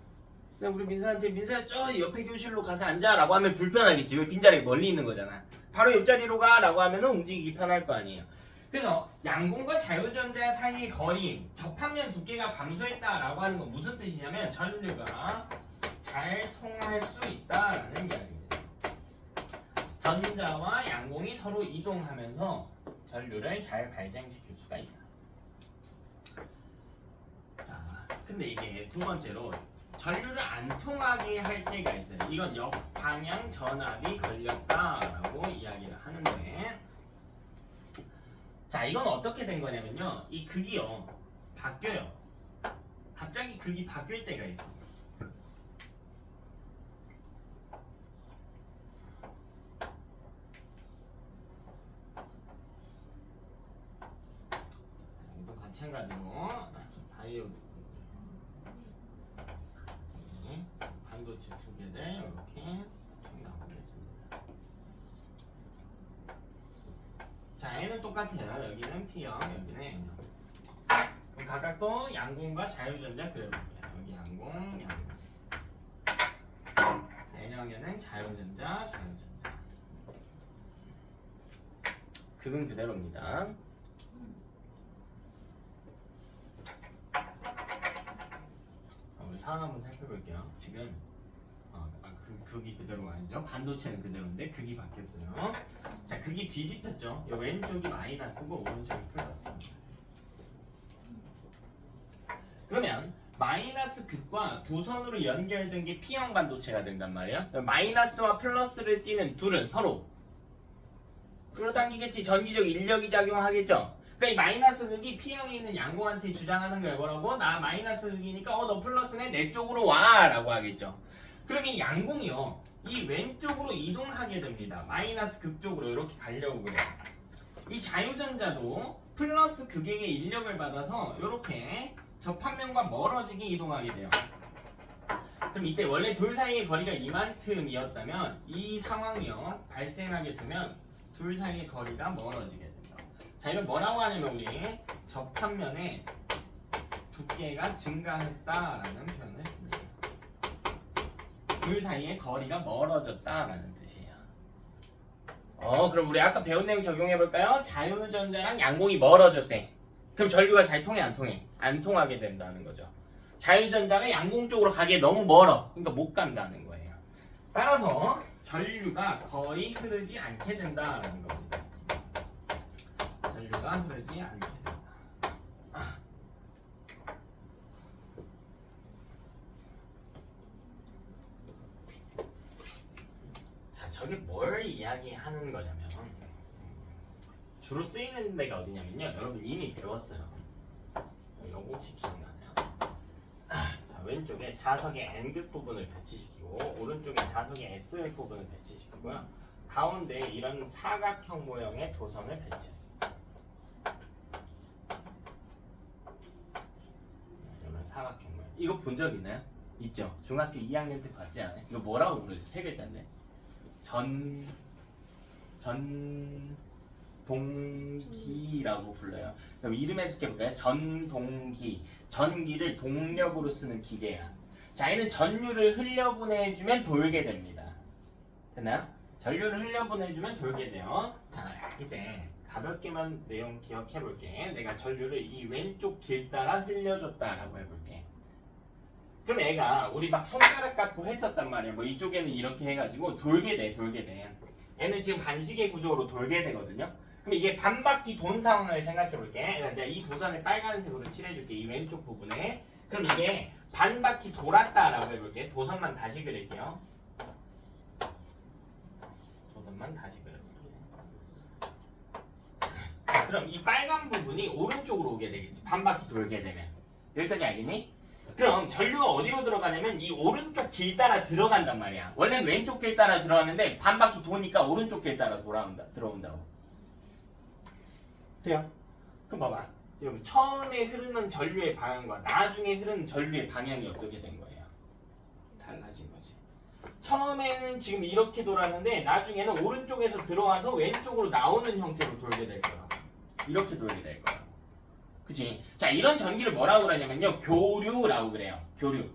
Speaker 1: 그냥 우리 민서한테 민서야 저 옆에 교실로 가서 앉아 라고 하면 불편하겠지. 왜 빈자리가 멀리 있는 거잖아. 바로 옆자리로 가 라고 하면 움직이기 편할 거 아니에요. 그래서 양공과 자유전자 사이의 거리, 접합면 두께가 감소했다라고 하는 건 무슨 뜻이냐면 전류가 잘 통할 수 있다라는 이야기입니다. 전자와 양공이 서로 이동하면서 전류를 잘 발생시킬 수가 있다. 자, 근데 이게 두 번째로 전류를 안 통하게 할 때가 있어요. 이건 역방향 전압이 걸렸다라고 이야기를 하는데, 자, 이건 어떻게 된 거냐면요. 이 극이요 바뀌어요. 갑자기 극이 바뀔 때가 있어. 이도 마찬가지고 다이오드 반도체 두 개를 이렇게 쭉 나오겠습니다. 자, 얘는 똑같아요. 여기는 P형, 여기는 N형. 그럼 각각 또 양공과 자유전자 그려볼게요. 여기 양공, 양공. N형에는 자유전자, 자유전자. 극은 그대로입니다. 우리 상황 한번 살펴볼게요. 지금 극이 그대로가 아니죠. 반도체는 그대로인데 극이 바뀌었어요. 자, 극이 뒤집혔죠. 이 왼쪽이 마이너스고 오른쪽이 플러스입니다. 그러면 마이너스 극과 도선으로 연결된 게 P형 반도체가 된단 말이에요. 마이너스와 플러스를 띠는 둘은 서로 끌어당기겠지. 전기적 인력이 작용하겠죠. 그러니까 이 마이너스 극이 P형에 있는 양공한테 주장하는 거야. 뭐라고? 나 마이너스 극이니까 너 플러스네, 내 쪽으로 와 라고 하겠죠. 그럼 이 양공이요, 이 왼쪽으로 이동하게 됩니다. 마이너스 극 쪽으로 이렇게 가려고 그래요. 이 자유전자도 플러스 극에게 인력을 받아서 이렇게 접합면과 멀어지게 이동하게 돼요. 그럼 이때 원래 둘 사이의 거리가 이만큼이었다면 이 상황이요 발생하게 되면 둘 사이의 거리가 멀어지게 된다. 자, 이건 뭐라고 하냐면 우리 접합면의 두께가 증가했다라는 표현을 했습니다. 둘 사이의 거리가 멀어졌다라는 뜻이에요. 그럼 우리 아까 배운 내용 적용해 볼까요? 자유전자랑 양공이 멀어졌대. 그럼 전류가 잘 통해, 안 통해? 안 통하게 된다는 거죠. 자유전자가 양공 쪽으로 가기에 너무 멀어. 그러니까 못 간다는 거예요. 따라서 전류가 거의 흐르지 않게 된다는 겁니다. 전류가 흐르지 않게 된다. 자, 저게 뭘 이야기하는 거냐면 주로 쓰이는 데가 어디냐면요. 여러분 이미 배웠어요. 이거 혹시 기억나나요? 자, 왼쪽에 자석의 N극 부분을 배치시키고 오른쪽에 자석의 S극 부분을 배치시키고요. 가운데 이런 사각형 모형의 도선을 배치해요. 이런 사각형 모형. 이거 본 적 있나요? 있죠. 중학교 2학년 때 봤지 않아요? 이거 뭐라고 부르지? 세 글자인데. 전동기라고 불러요. 그럼 이름 해석해볼까요? 전동기. 전기를 동력으로 쓰는 기계야. 자, 얘는 전류를 흘려보내주면 돌게 됩니다. 됐나요? 전류를 흘려보내주면 돌게 돼요. 자, 이때 가볍게만 내용 기억해볼게. 내가 전류를 이 왼쪽 길 따라 흘려줬다라고 해볼게. 그럼 애가 우리 막 손가락 갖고 했었단 말이야. 뭐 이쪽에는 이렇게 해가지고 돌게 돼. 얘는 지금 반시계 구조로 돌게 되거든요. 그럼 이게 반바퀴 돈 상황을 생각해볼게. 내가 이 도선을 빨간색으로 칠해줄게. 이 왼쪽 부분에. 그럼 이게 반바퀴 돌았다라고 해볼게. 도선만 다시 그릴게요. 도선만 다시 그려볼게요. 그럼 이 빨간 부분이 오른쪽으로 오게 되겠지. 반바퀴 돌게 되면. 여기까지 알겠니? 그럼 전류가 어디로 들어가냐면 이 오른쪽 길 따라 들어간단 말이야. 원래는 왼쪽 길 따라 들어갔는데 반바퀴 도니까 오른쪽 길 따라 들어온다고. 돼요? 그럼 봐봐. 지금 처음에 흐르는 전류의 방향과 나중에 흐르는 전류의 방향이 어떻게 된 거예요? 달라진 거지. 처음에는 지금 이렇게 돌았는데 나중에는 오른쪽에서 들어와서 왼쪽으로 나오는 형태로 돌게 될 거야. 이렇게 돌게 될 거야. 그치? 자, 이런 전기를 뭐라고 그러냐면요, 교류라고 그래요. 교류.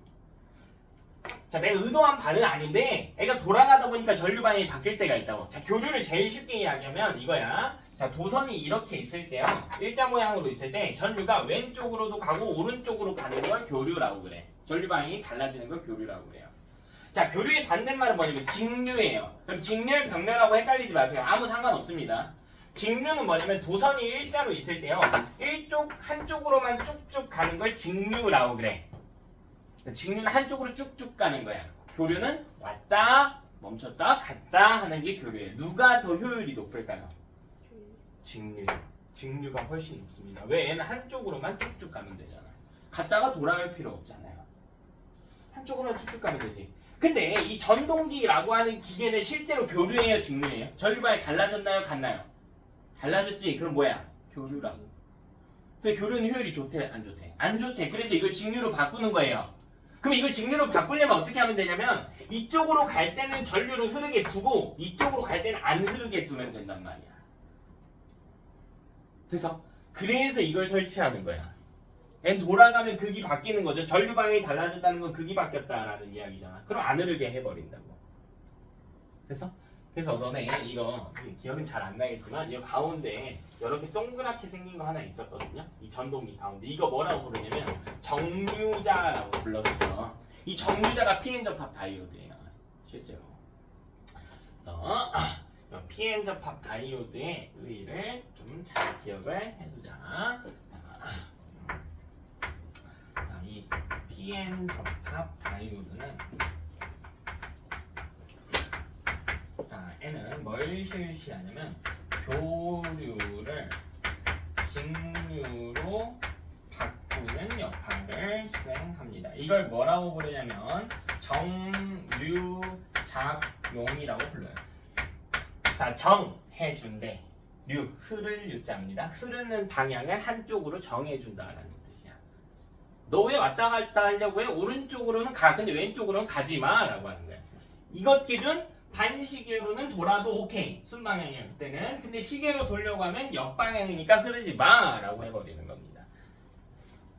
Speaker 1: 자, 내가 의도한 바는 아닌데 애가 돌아가다 보니까 전류 방향이 바뀔 때가 있다고. 자, 교류를 제일 쉽게 이야기하면 이거야. 자, 도선이 이렇게 있을 때요, 일자 모양으로 있을 때 전류가 왼쪽으로도 가고 오른쪽으로 가는 걸 교류라고 그래. 전류 방향이 달라지는 걸 교류라고 그래요. 자, 교류의 반대말은 뭐냐면 직류예요. 그럼 직렬, 병렬하고 헷갈리지 마세요. 아무 상관없습니다. 직류는 뭐냐면 도선이 일자로 있을 때요, 한쪽으로만 쭉쭉 가는 걸 직류라고 그래. 직류는 한쪽으로 쭉쭉 가는 거야. 교류는 왔다 멈췄다 갔다 하는 게 교류예요. 누가 더 효율이 높을까요? 직류. 직류가 훨씬 높습니다. 왜? 얘는 한쪽으로만 쭉쭉 가면 되잖아. 갔다가 돌아올 필요 없잖아요. 한쪽으로만 쭉쭉 가면 되지. 근데 이 전동기라고 하는 기계는 실제로 교류예요, 직류예요? 전류방이 달라졌나요, 같나요? 달라졌지. 그럼 뭐야? 교류라고. 근데 교류는 효율이 좋대, 안 좋대? 안 좋대. 그래서 이걸 직류로 바꾸는 거예요. 그럼 이걸 직류로 바꾸려면 어떻게 하면 되냐면 이쪽으로 갈 때는 전류를 흐르게 두고 이쪽으로 갈 때는 안 흐르게 두면 된단 말이야. 그래서 이걸 설치하는 거야. N 돌아가면 극이 바뀌는 거죠. 전류 방향이 달라졌다는 건 극이 바뀌었다라는 이야기잖아. 그럼 안 흐르게 해버린다고. 그래서 너네 이거 기억은 잘 안 나겠지만 이 가운데 이렇게 동그랗게 생긴 거 하나 있었거든요. 이 전동기 가운데 이거 뭐라고 부르냐면 정류자라고 불렀었어. 이 정류자가 p-n 접합 다이오드예요. 실제로. 그래서 p-n 접합 다이오드의 의의를 좀 잘 기억을 해두자. 이 p-n 접합 다이오드는 N은 뭘 실시하냐면 교류를 직류로 바꾸는 역할을 수행합니다. 이걸 뭐라고 부르냐면 정류작용이라고 불러요. 자, 정해준대. 흐를 유자입니다. 흐르는 방향을 한쪽으로 정해준다라는 뜻이야. 너 왜 왔다 갔다 하려고 해? 오른쪽으로는 가. 근데 왼쪽으로는 가지 마. 라고 하는 거야. 이것 기준 반시계로는 돌아도 오케이. 순방향이야 그때는. 근데 시계로 돌려고 하면 역방향이니까 흐르지 마. 라고 해버리는 겁니다.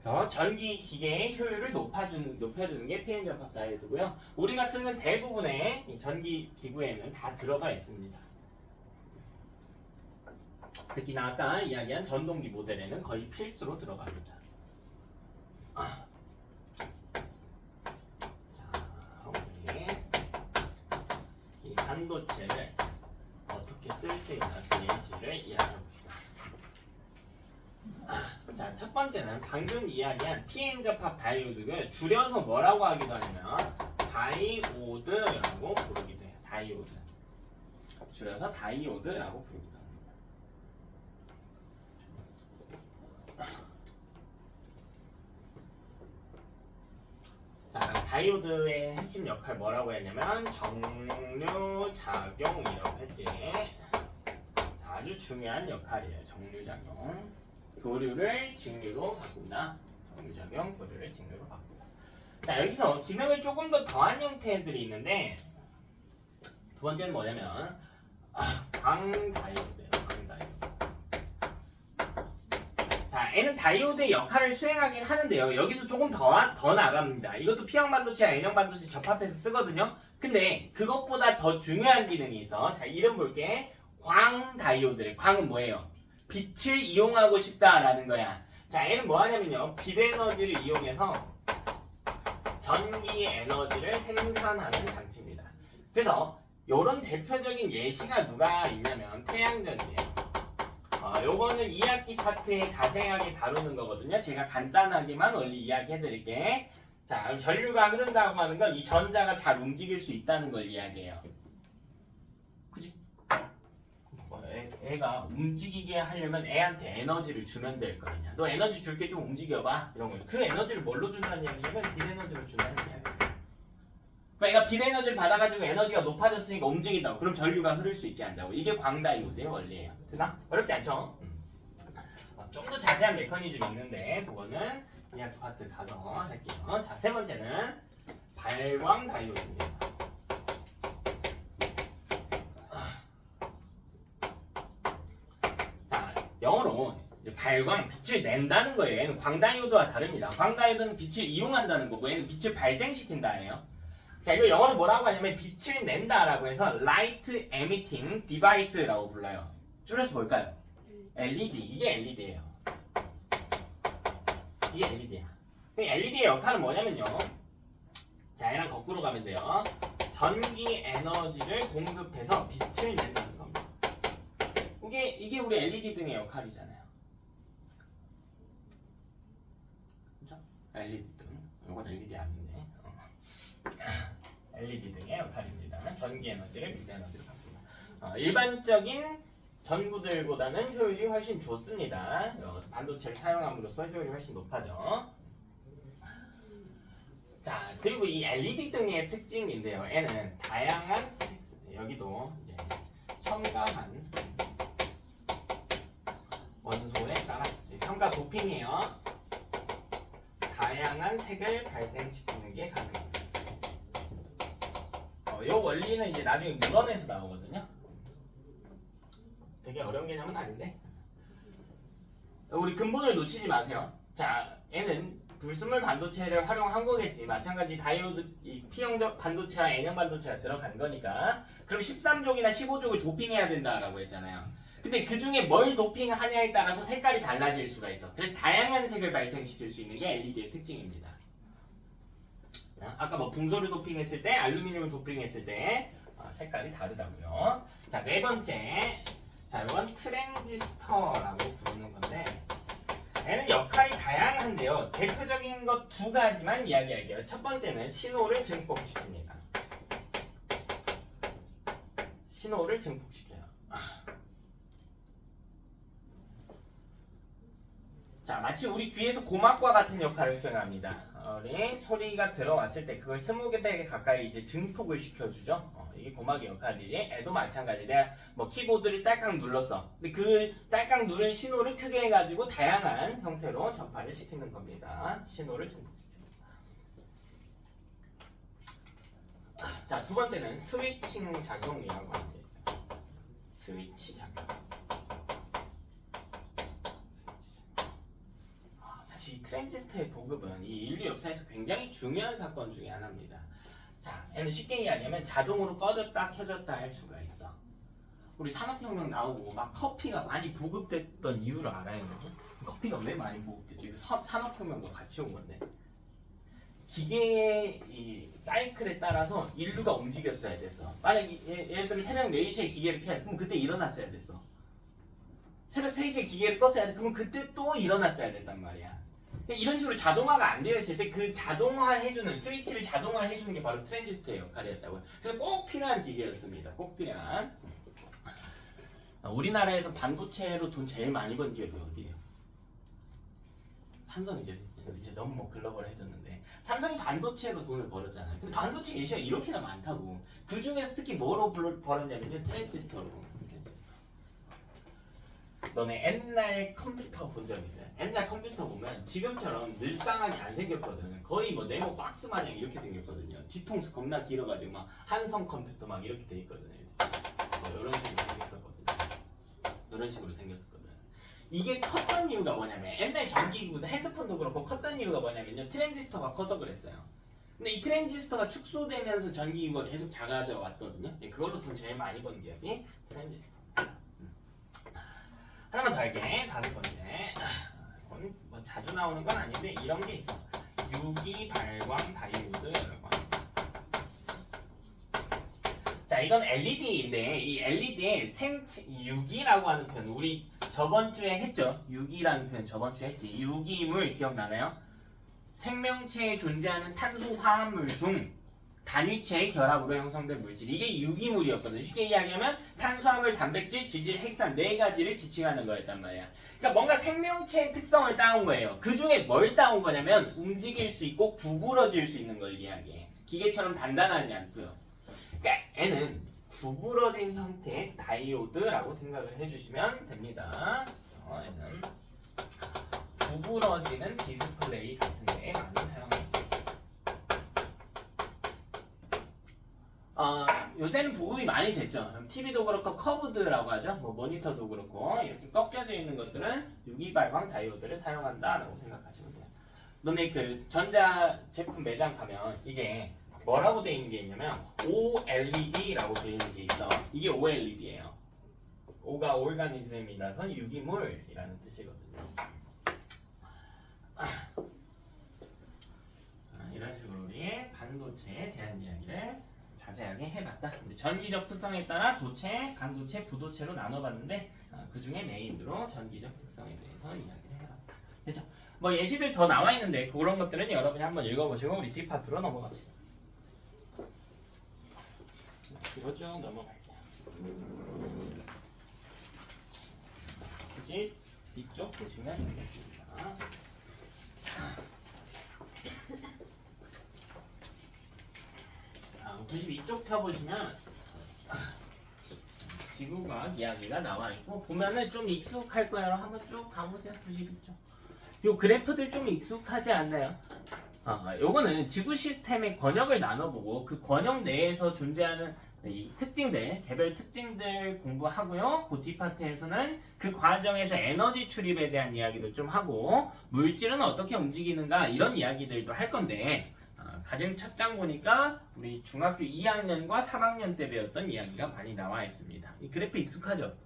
Speaker 1: 그래서 전기 기계의 효율을 높여주는 게 p-n 접합 다이오드고요. 우리가 쓰는 대부분의 이 전기 기구에는 다 들어가 있습니다. 특히나 아까 이야기한 전동기 모델에는 거의 필수로 들어갑니다. 이 반도체를 어떻게 쓸 수 있나 그 예시를 이야기해봅시다. 자, 첫 번째는 방금 이야기한 p-n 접합 다이오드를 줄여서 뭐라고 하기도 하냐면 다이오드라고 부르기도 해요. 다이오드. 줄여서 다이오드라고 부르기도 합니다. 자, 다이오드의 핵심 역할 뭐라고 했냐면 정류작용이라고 했지. 자, 아주 중요한 역할이에요. 정류작용. 교류를 직류로 바꾼다. 정류작용, 교류를 직류로 바꾼다. 자, 여기서 기능을 조금 더 더한 형태들이 있는데 두 번째는 뭐냐면 광다이오드예요. 광다이오드. 자, N은 다이오드의 역할을 수행하긴 하는데요. 여기서 조금 더 나갑니다. 이것도 P형 반도체와 N형 반도체 접합해서 쓰거든요. 근데 그것보다 더 중요한 기능이 있어. 자, 이름 볼게. 광다이오드래. 광은 뭐예요? 빛을 이용하고 싶다라는 거야. 자, N은 뭐 하냐면요. 빛 에너지를 이용해서 전기 에너지를 생산하는 장치입니다. 그래서 이런 대표적인 예시가 누가 있냐면 태양전지예요. 요거는 2학기 파트에 자세하게 다루는 거거든요. 제가 간단하게만 원리 이야기해드릴게. 자, 전류가 흐른다고 하는 건 이 전자가 잘 움직일 수 있다는 걸 이야기해요. 그지? 애가 움직이게 하려면 애한테 에너지를 주면 될 거 아니야. 너 에너지 줄게 좀 움직여봐. 이런 거죠. 그 에너지를 뭘로 준다는 이야기냐면 빛 에너지를 준다는 이야기야. 그러니까 빛 에너지를 받아가지고 에너지가 높아졌으니까 움직인다고. 그럼 전류가 흐를 수 있게 한다고. 이게 광다이오드의 원리예요. 되나? 어렵지 않죠? 좀 더 자세한 메커니즘이 있는데 그거는 그냥 파트 가서 할게요. 자, 세 번째는 발광 다이오드입니다. 자, 영어로 이제 발광, 빛을 낸다는 거예요. 얘는 광다이오드와 다릅니다. 광다이오드는 빛을 이용한다는 거고 얘는 빛을 발생시킨다예요. 자, 이거 영어로 뭐라고 하냐면 빛을 낸다라고 해서 Light Emitting Device라고 불러요. 줄여서 뭘까요? LED. 이게 LED예요. 이게 LED야. LED의 역할은 뭐냐면요. 자, 얘랑 거꾸로 가면 돼요. 전기 에너지를 공급해서 빛을 낸다는 겁니다. 이게 우리 LED 등의 역할이잖아요. 그렇죠? LED 등. 이건 LED 아닌데. LED 등의 역할입니다. 전기 에너지를 미세 에너지로 바꿉니다. 일반적인 전구들보다는 효율이 훨씬 좋습니다. 반도체를 사용함으로써 효율이 훨씬 높아져. 자, 그리고 이 LED 등의 특징인데요. 얘는 다양한 여기도 이제 첨가한 원소에 따라 첨가 도핑이에요. 다양한 색을 발생시키는 게 가능합니다. 이 원리는 이제 나중에 물원에서 나오거든요. 되게 어려운 개념은 아닌데 우리 근본을 놓치지 마세요. 자, 얘는 불순물 반도체를 활용한 거겠지. 마찬가지 다이오드, 이 P형 반도체와 N형 반도체가 들어간 거니까. 그럼 13족이나 15족을 도핑해야 된다라고 했잖아요. 근데 그 중에 뭘 도핑하냐에 따라서 색깔이 달라질 수가 있어. 그래서 다양한 색을 발생시킬 수 있는 게 LED의 특징입니다. 아까 뭐 붕소를 도핑했을 때, 알루미늄을 도핑했을 때 색깔이 다르다고요. 자, 네 번째. 자, 이건 트랜지스터라고 부르는 건데 얘는 역할이 다양한데요. 대표적인 것 두 가지만 이야기할게요. 첫 번째는 신호를 증폭시킵니다. 신호를 증폭시켜요. 자, 마치 우리 귀에서 고막과 같은 역할을 수행합니다. 우리 소리가 들어왔을 때 그걸 20배 가까이 이제 증폭을 시켜주죠. 이게 고막의 역할이지. 애도 마찬가지. 내가 뭐 키보드를 딸깍 눌렀어. 근데 그 딸깍 누른 신호를 크게 해가지고 다양한 형태로 전파를 시키는 겁니다. 신호를 증폭시킵니다. 자, 두 번째는 스위칭 작용이라고 하는 게 있어요. 스위치 작용. 사실 이 트랜지스터의 보급은 이 인류 역사에서 굉장히 중요한 사건 중에 하나입니다. 자, 얘는 쉽게 이해하냐면 자동으로 꺼졌다 켜졌다 할 수가 있어. 우리 산업혁명 나오고 막 커피가 많이 보급됐던 이유를 알아요, 여러분? 커피가 왜 많이 보급됐죠? 이거 산업혁명과 같이 온 건데. 기계의 이 사이클에 따라서 인류가 움직였어야 됐어. 만약 예를 들면 새벽 4시에 기계를 켜야 돼. 그럼 그때 일어났어야 됐어. 새벽 3시에 기계를 껐어야 돼. 그러면 그때 또 일어났어야 됐단 말이야. 이런 식으로 자동화가 안 되어 있을 때 그 자동화 해주는 스위치를 자동화 해주는 게 바로 트랜지스터의 역할이었다고요. 그래서 꼭 필요한 기계였습니다. 꼭 필요한. 우리나라에서 반도체로 돈 제일 많이 번 기업이 어디예요? 삼성이죠. 이제 너무 뭐 글로벌해졌는데 삼성이 반도체로 돈을 벌었잖아요. 근데 반도체 예시가 이렇게나 많다고. 그 중에서 특히 뭐로 벌었냐면요, 트랜지스터로. 너네 옛날 컴퓨터 본 적 있어요? 옛날 컴퓨터 보면 지금처럼 늘상하게 안 생겼거든. 거의 뭐 네모 박스 마냥 이렇게 생겼거든요. 뒤통수 겁나 길어가지고 막 한성 컴퓨터 막 이렇게 돼 있거든요. 이런 식으로 생겼었거든요. 이런 식으로 생겼었거든. 이게 컸던 이유가 뭐냐면 옛날 전기기구도 핸드폰도 그렇고 컸던 이유가 뭐냐면요, 트랜지스터가 커서 그랬어요. 근데 이 트랜지스터가 축소되면서 전기기구가 계속 작아져 왔거든요. 그걸로 돈 제일 많이 번 기업이 트랜지스터. 하나만 더 할게. 다섯 번째. 이건 뭐 자주 나오는 건 아닌데 이런 게 있어. 유기 발광 다이오드라고 합니다. 자, 이건 LED인데 이 LED에 유기라고 하는 표현, 우리 저번 주에 했죠. 유기라는 표현 저번 주에 했지. 유기물 기억나나요? 생명체에 존재하는 탄소 화합물 중 단위체의 결합으로 형성된 물질, 이게 유기물이었거든. 쉽게 이야기하면 탄수화물, 단백질, 지질, 핵산 네 가지를 지칭하는 거였단 말이야. 그러니까 뭔가 생명체의 특성을 따온 거예요. 그 중에 뭘 따온 거냐면 움직일 수 있고 구부러질 수 있는 걸 이야기해. 기계처럼 단단하지 않고요. 그러니까 얘는 구부러진 형태의 다이오드라고 생각을 해주시면 됩니다. 얘는 구부러지는 디스플레이 같은 데에 많이 사용합니다. 요새는 보급이 많이 됐죠. TV도 그렇고 커브드라고 하죠. 뭐 모니터도 그렇고 이렇게 꺾여져 있는 것들은 유기발광 다이오드를 사용한다라고 생각하시면 돼요. 너네 그 전자 제품 매장 가면 이게 뭐라고 돼 있는 게 있냐면 OLED라고 돼 있는 게 있어. 이게 OLED예요. O가 오르가니즘이라서 유기물이라는 뜻이거든요. 이런 식으로 우리 반도체에 대한 이야기를 자세하게 해봤다. 전기적 특성에 따라 도체, 반도체, 부도체로 나눠봤는데 그 중에 메인으로 전기적 특성에 대해서 이야기를 해봤다. 됐죠? 뭐 예시들 더 나와 있는데 그런 것들은 여러분이 한번 읽어보시고 우리 뒷파트로 넘어갑시다. 이거 쭉 넘어갈게요. 굳이 이쪽 보시면 되겠습니다. 굳이 이쪽 펴보시면 지구과학 이야기가 나와 있고 보면은 좀 익숙할 거예요. 한번 쭉 봐보세요. 92쪽. 요 그래프들 좀 익숙하지 않나요? 요거는 지구 시스템의 권역을 나눠보고 그 권역 내에서 존재하는 이 특징들, 개별 특징들 공부하고요. 그 뒷파트에서는 그 과정에서 에너지 출입에 대한 이야기도 좀 하고 물질은 어떻게 움직이는가 이런 이야기들도 할 건데 가정 첫 장 보니까 우리 중학교 2학년과 3학년 때 배웠던 이야기가 많이 나와 있습니다. 이 그래프 익숙하죠?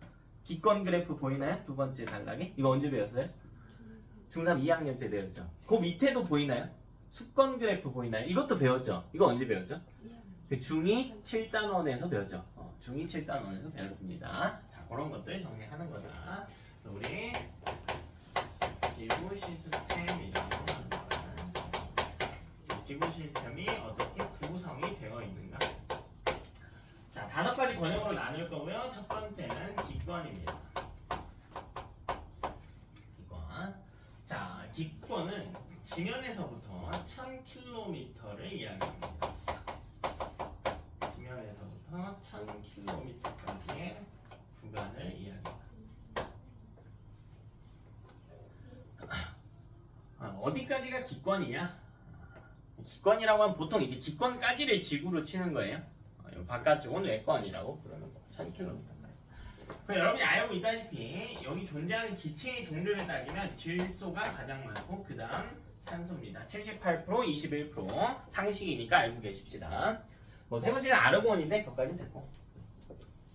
Speaker 1: 기권 그래프 보이나요? 두 번째 단락에? 이거 언제 배웠어요? 중3 2학년 때 배웠죠. 그 밑에도 보이나요? 수권 그래프 보이나요? 이것도 배웠죠? 이거 언제 배웠죠? 중2 7단원에서 배웠죠. 중2 7단원에서 배웠습니다. 자, 그런 것들 정리하는 거다. 그래서 우리 지구 시스템이라고 하는 거는 지구 시스템이 어떻게 구성이 되어 있는가? 자, 5가지 권역으로 나눌 거고요. 첫 번째는 기권입니다. 기권. 자, 기권은 지면에서부터 1000km를 이야기합니다. 지면에서부터 1000km까지의 구간을 이야기합니다. 어디까지가 기권이냐? 기권이라고 하면 보통 이제 기권까지를 지구로 치는 거예요. 바깥쪽은 외권이라고 부르는 거. 1000km. 여러분이 알고 있다시피 여기 존재하는 기체의 종류를 따지면 질소가 가장 많고 그 다음 산소입니다. 78%, 21% 상식이니까 알고 계십시다. 뭐 세 번째는 아르곤인데 그것까지는 됐고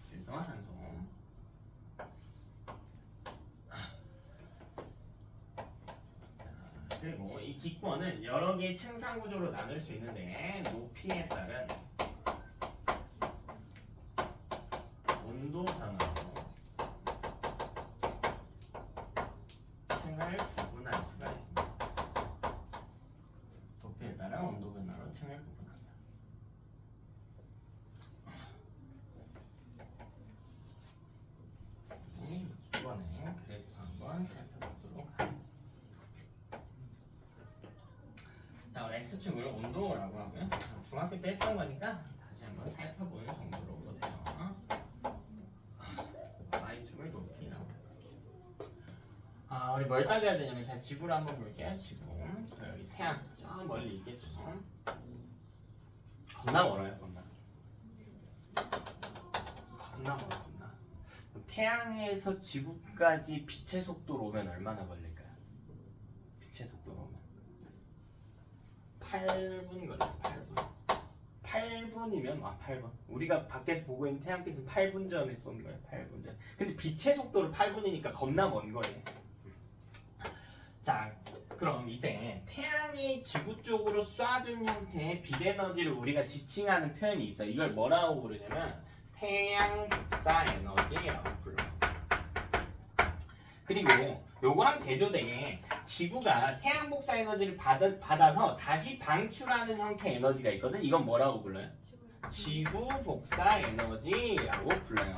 Speaker 1: 질소와 산소. 그리고 이 기권은 여러 개의 층상 구조로 나눌 수 있는데 높이에 따른 온도 변화로 층을 구분할 수가 있습니다. 높이에 따른 온도 변화로 층을 구분한다. 이 기권의 그래프 한번 살펴보도록 하겠습니다. 자, 우리 X축을 온도라고 하고요. 중학교 때 했던 거니까 다시 한번 살펴보는 정도로 보세요. Y축을 높이라고 해볼게요. 우리 뭘 따져야 되냐면 자, 지구를 한번 볼게요. 지구. 여기 태양 저 멀리 있겠죠. 겁나 멀어요. 겁나 멀어. 겁나. 태양에서 지구까지 빛의 속도로 오면 얼마나 걸릴까요? 빛의 속도로 오면 8분 걸려요. 8분이면 8분. 우리가 밖에서 보고 있는 태양빛은 8분 전에 쏜 거예요. 8분 전. 근데 빛의 속도를 8분이니까 겁나 먼 거예요. 자, 그럼 이때 태양이 지구 쪽으로 쏴준 형태의 빛 에너지를 우리가 지칭하는 표현이 있어. 이걸 뭐라고 부르냐면 태양 복사 에너지라고 불러요. 그리고 요거랑 대조되게 지구가 태양 복사 에너지를 받아서 다시 방출하는 형태의 에너지가 있거든. 이건 뭐라고 불러요? 지구 복사 에너지라고 불러요.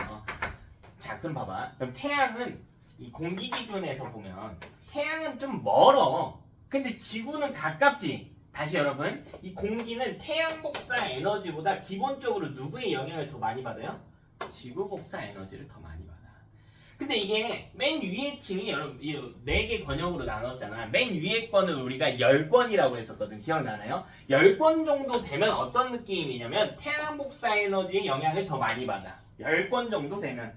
Speaker 1: 자, 그럼 봐봐. 그럼 태양은 이 공기 기준에서 보면 태양은 좀 멀어. 근데 지구는 가깝지. 다시 여러분, 이 공기는 태양 복사 에너지보다 기본적으로 누구의 영향을 더 많이 받아요? 지구 복사 에너지를 더 많이 받아. 근데 이게 맨 위에 층이 여러분 4개 권역으로 나눴잖아. 맨 위에 권을 우리가 10권이라고 했었거든. 기억나나요? 10권 정도 되면 어떤 느낌이냐면 태양 복사 에너지의 영향을 더 많이 받아. 10권 정도 되면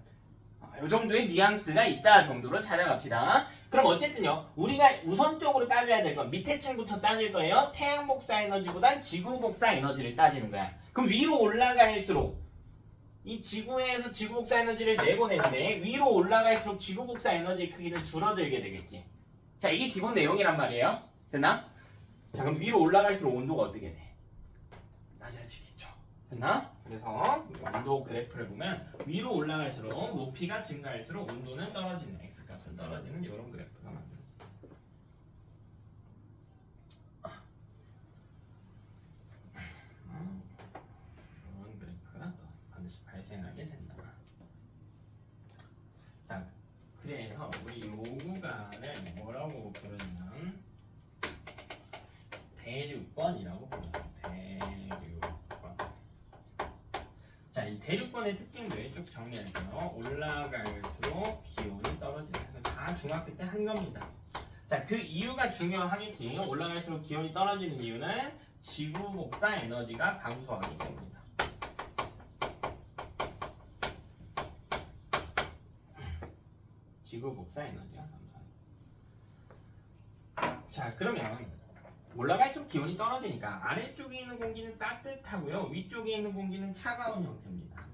Speaker 1: 이 정도의 뉘앙스가 있다 정도로 찾아갑시다. 그럼 어쨌든요, 우리가 우선적으로 따져야 될 건 밑에 층부터 따질 거예요. 태양 복사 에너지보단 지구 복사 에너지를 따지는 거야. 그럼 위로 올라갈수록 이 지구에서 지구 복사 에너지를 내보내는데 위로 올라갈수록 지구 복사 에너지의 크기는 줄어들게 되겠지. 자, 이게 기본 내용이란 말이에요. 됐나? 자, 그럼 위로 올라갈수록 온도가 어떻게 돼? 낮아지겠죠. 됐나? 그래서 온도 그래프를 보면 위로 올라갈수록 높이가 증가할수록 온도는 떨어지는 X값은 떨어지는 이런 그래프가 만들어집니다. 대륙권이라고 부르죠. 대륙권. 자, 이 대륙권의 특징들 쭉 정리할게요. 올라갈수록 기온이 떨어지면서 다 중학교 때 한 겁니다. 자, 그 이유가 중요하겠지. 올라갈수록 기온이 떨어지는 이유는 지구 복사 에너지가 감소하기 때문이다. 지구 복사 에너지가 감소하기. 자, 그러면 올라갈수록 기온이 떨어지니까 아래쪽에 있는 공기는 따뜻하고요. 위쪽에 있는 공기는 차가운 형태입니다.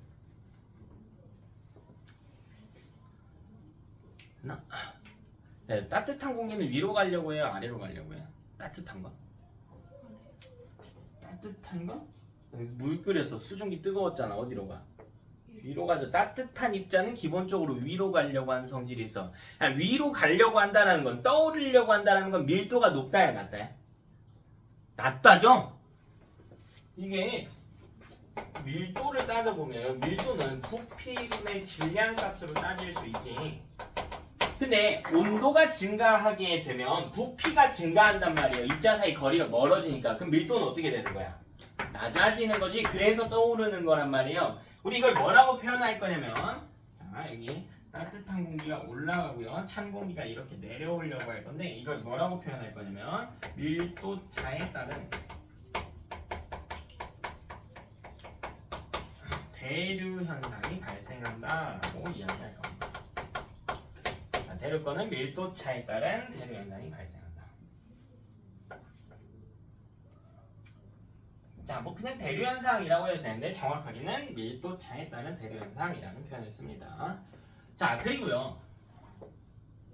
Speaker 1: 네, 따뜻한 공기는 위로 가려고 해요? 아래로 가려고 해요? 따뜻한 거? 따뜻한 거? 물 끓여서 수증기 뜨거웠잖아. 어디로 가? 위로 가죠. 따뜻한 입자는 기본적으로 위로 가려고 하는 성질이 있어. 위로 가려고 한다는 건, 떠오르려고 한다는 건 밀도가 높다야 낮다야? 낮다죠? 이게 밀도를 따져보면 밀도는 부피분의 질량값으로 따질 수 있지. 근데 온도가 증가하게 되면 부피가 증가한단 말이에요. 입자 사이 거리가 멀어지니까. 그럼 밀도는 어떻게 되는 거야? 낮아지는 거지. 그래서 떠오르는 거란 말이에요. 우리 이걸 뭐라고 표현할 거냐면, 자, 여기 따뜻한 공기가 올라가고요. 찬 공기가 이렇게 내려오려고 할 건데, 이걸 뭐라고 표현할 거냐면 밀도차에 따른 대류 현상이 발생한다라고 이야기할 겁니다. 자, 대류권은 밀도차에 따른 대류 현상이 발생한다. 자, 뭐 그냥 대류 현상이라고 해도 되는데 정확하게는 밀도차에 따른 대류 현상이라는 표현을 씁니다. 자, 그리고요.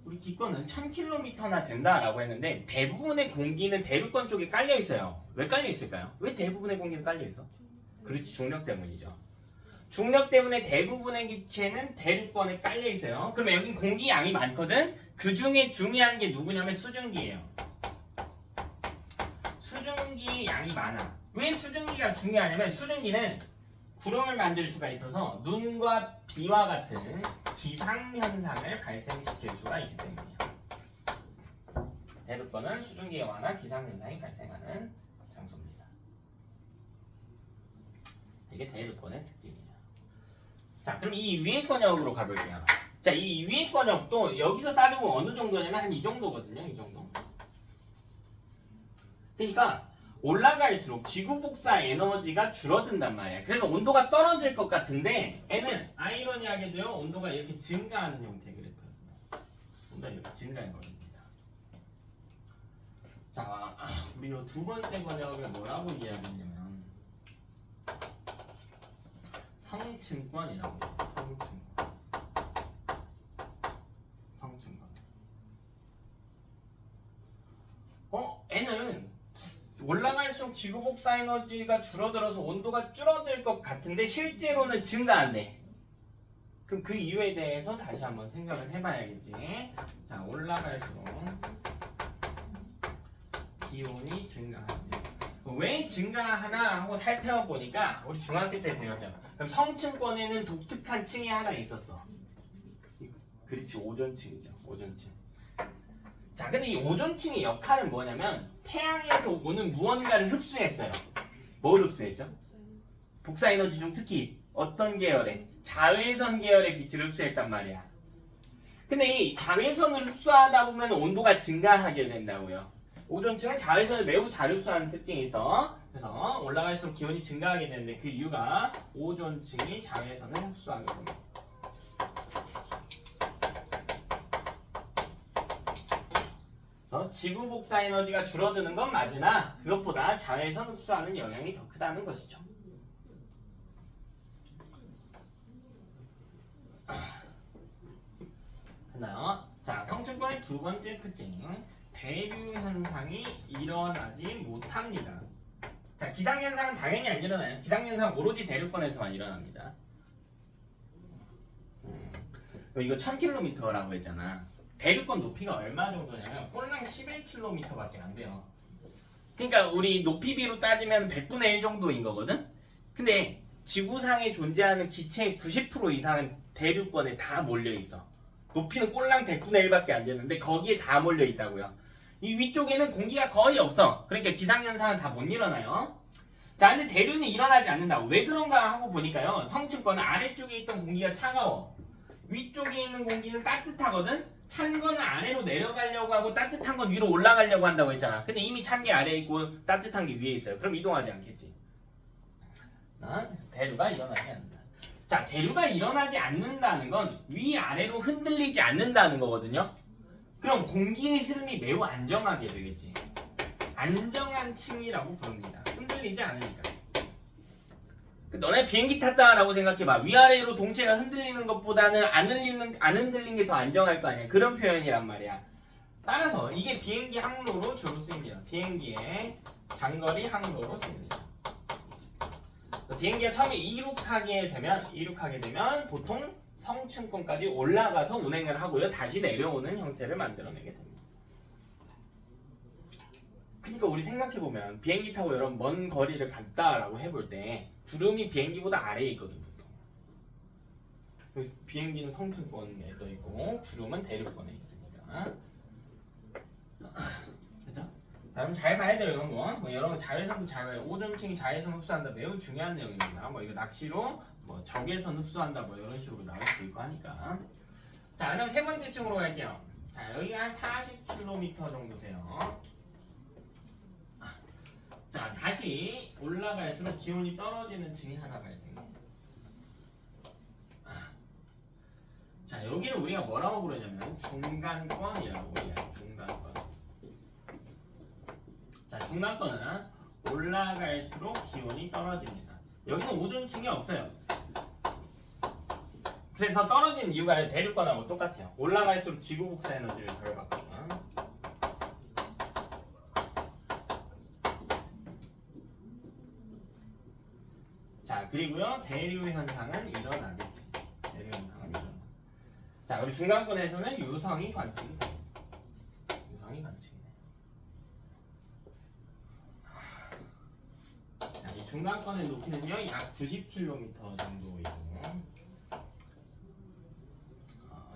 Speaker 1: 우리 기권은 1000km나 된다라고 했는데 대부분의 공기는 대륙권 쪽에 깔려 있어요. 왜 깔려 있을까요? 왜 대부분의 공기는 깔려 있어? 그렇지, 중력 때문이죠. 중력 때문에 대부분의 기체는 대륙권에 깔려 있어요. 그러면 여기 공기 양이 많거든. 그 중에 중요한 게 누구냐면 수증기예요. 수증기 양이 많아. 왜 수증기가 중요하냐면 수증기는 구름을 만들 수가 있어서 눈과 비와 같은 기상현상을 발생시킬 수가 있기 때문이에요. 대륙권은 수증기에 관한 기상현상이 발생하는 장소입니다. 이게 대륙권의 특징이에요. 자, 그럼 이 위의 권역으로 가볼게요. 자, 이 위의 권역도 여기서 따지고 어느 정도냐면 한 이 정도거든요. 이 정도. 그러니까 올라갈수록 지구 복사 에너지가 줄어든단 말이야. 그래서 온도가 떨어질 것 같은데 얘는 아이러니하게도요 온도가 이렇게 증가하는 형태의 그래프였어요. 온도가 이렇게 증가해 버립니다. 자, 우리 이 두 번째 번역을 뭐라고 이야기했냐면 성층권이라고 해요. 성층권. 얘는 올라갈수록 지구 복사 에너지가 줄어들어서 온도가 줄어들 것 같은데 실제로는 증가한대. 그럼 그 이유에 대해서 다시 한번 생각을 해봐야겠지. 자, 올라갈수록 기온이 증가한대. 왜 증가하나 하고 살펴보니까 우리 중학교 때 배웠죠. 그럼 성층권에는 독특한 층이 하나 있었어. 그렇지, 오존층이죠. 오존층. 자, 근데 이 오존층의 역할은 뭐냐면 태양에서 오는 무언가를 흡수했어요. 뭘 흡수했죠? 복사 에너지 중 특히 어떤 계열의? 자외선 계열의 빛을 흡수했단 말이야. 근데 이 자외선을 흡수하다 보면 온도가 증가하게 된다고요. 오존층은 자외선을 매우 잘 흡수하는 특징이 있어. 그래서 올라갈수록 기온이 증가하게 되는데 그 이유가 오존층이 자외선을 흡수하게 됩니다. 그래서 지구 복사 에너지가 줄어드는 건 맞으나 그것보다 자외선 흡수하는 영향이 더 크다는 것이죠. 하나, 자, 성층권의 두 번째 특징, 대류 현상이 일어나지 못합니다. 자, 기상 현상은 당연히 안 일어나요. 기상 현상은 오로지 대륙권에서만 일어납니다. 이거 1000km라고 했잖아. 대륙권 높이가 얼마 정도냐면 꼴랑 11km밖에 안 돼요. 그러니까 우리 높이비로 따지면 100분의 1 정도인 거거든? 근데 지구상에 존재하는 기체의 90% 이상은 대륙권에 다 몰려 있어. 높이는 꼴랑 100분의 1밖에 안 되는데 거기에 다 몰려 있다고요. 이 위쪽에는 공기가 거의 없어. 그러니까 기상현상은 다 못 일어나요. 자, 근데 대류는 일어나지 않는다고. 왜 그런가 하고 보니까요. 성층권은 아래쪽에 있던 공기가 차가워. 위쪽에 있는 공기는 따뜻하거든. 찬 거는 아래로 내려가려고 하고 따뜻한 건 위로 올라가려고 한다고 했잖아. 근데 이미 찬 게 아래에 있고 따뜻한 게 위에 있어요. 그럼 이동하지 않겠지. 대류가 일어나지 않는다. 자, 대류가 일어나지 않는다는 건 위아래로 흔들리지 않는다는 거거든요. 그럼 공기의 흐름이 매우 안정하게 되겠지. 안정한 층이라고 부릅니다. 흔들리지 않으니까. 너네 비행기 탔다라고 생각해봐. 위아래로 동체가 흔들리는 것보다는 안 흔들리는 게 더 안정할 거 아니야. 그런 표현이란 말이야. 따라서 이게 비행기 항로로 주로 쓰입니다. 비행기의 장거리 항로로 쓰입니다. 비행기가 처음에 이륙하게 되면 보통 성층권까지 올라가서 운행을 하고요. 다시 내려오는 형태를 만들어내게 됩니다. 그러니까 우리 생각해보면 비행기 타고 여러분 먼 거리를 갔다라고 해볼 때 구름이 비행기보다 아래에 있거든 보통. 비행기는 성층권에 떠있고 구름은 대륙권에 있으니까. 그죠? 자, 그럼 잘 봐야 돼요 이런 거. 여러분 자외선도 잘 봐요. 오존층이 자외선 흡수한다 매우 중요한 내용입니다. 이거 낚시로 적외선 흡수한다 이런 식으로 나올 수 있고 하니까. 자, 그다음 세 번째 층으로 갈게요. 자, 여기가 한 40km 정도 돼요. 자, 다시 올라갈수록 기온이 떨어지는 층이 하나 발생해요. 자, 여기를 우리가 뭐라고 부르냐면 중간권이라고 해요. 중간권. 자, 중간권은 올라갈수록 기온이 떨어집니다. 여기는 오존층이 없어요. 그래서 떨어지는 이유가 대륙권하고 똑같아요. 올라갈수록 지구 복사 에너지를 덜 받거든. 자, 그리고요 대류 현상은 일어나겠지. 대류 현상은 일어나. 자, 우리 중간권에서는 유성이 관측이 돼. 유성이 관측이 돼. 자, 이 중간권의 높이는요 약 90km 정도이고,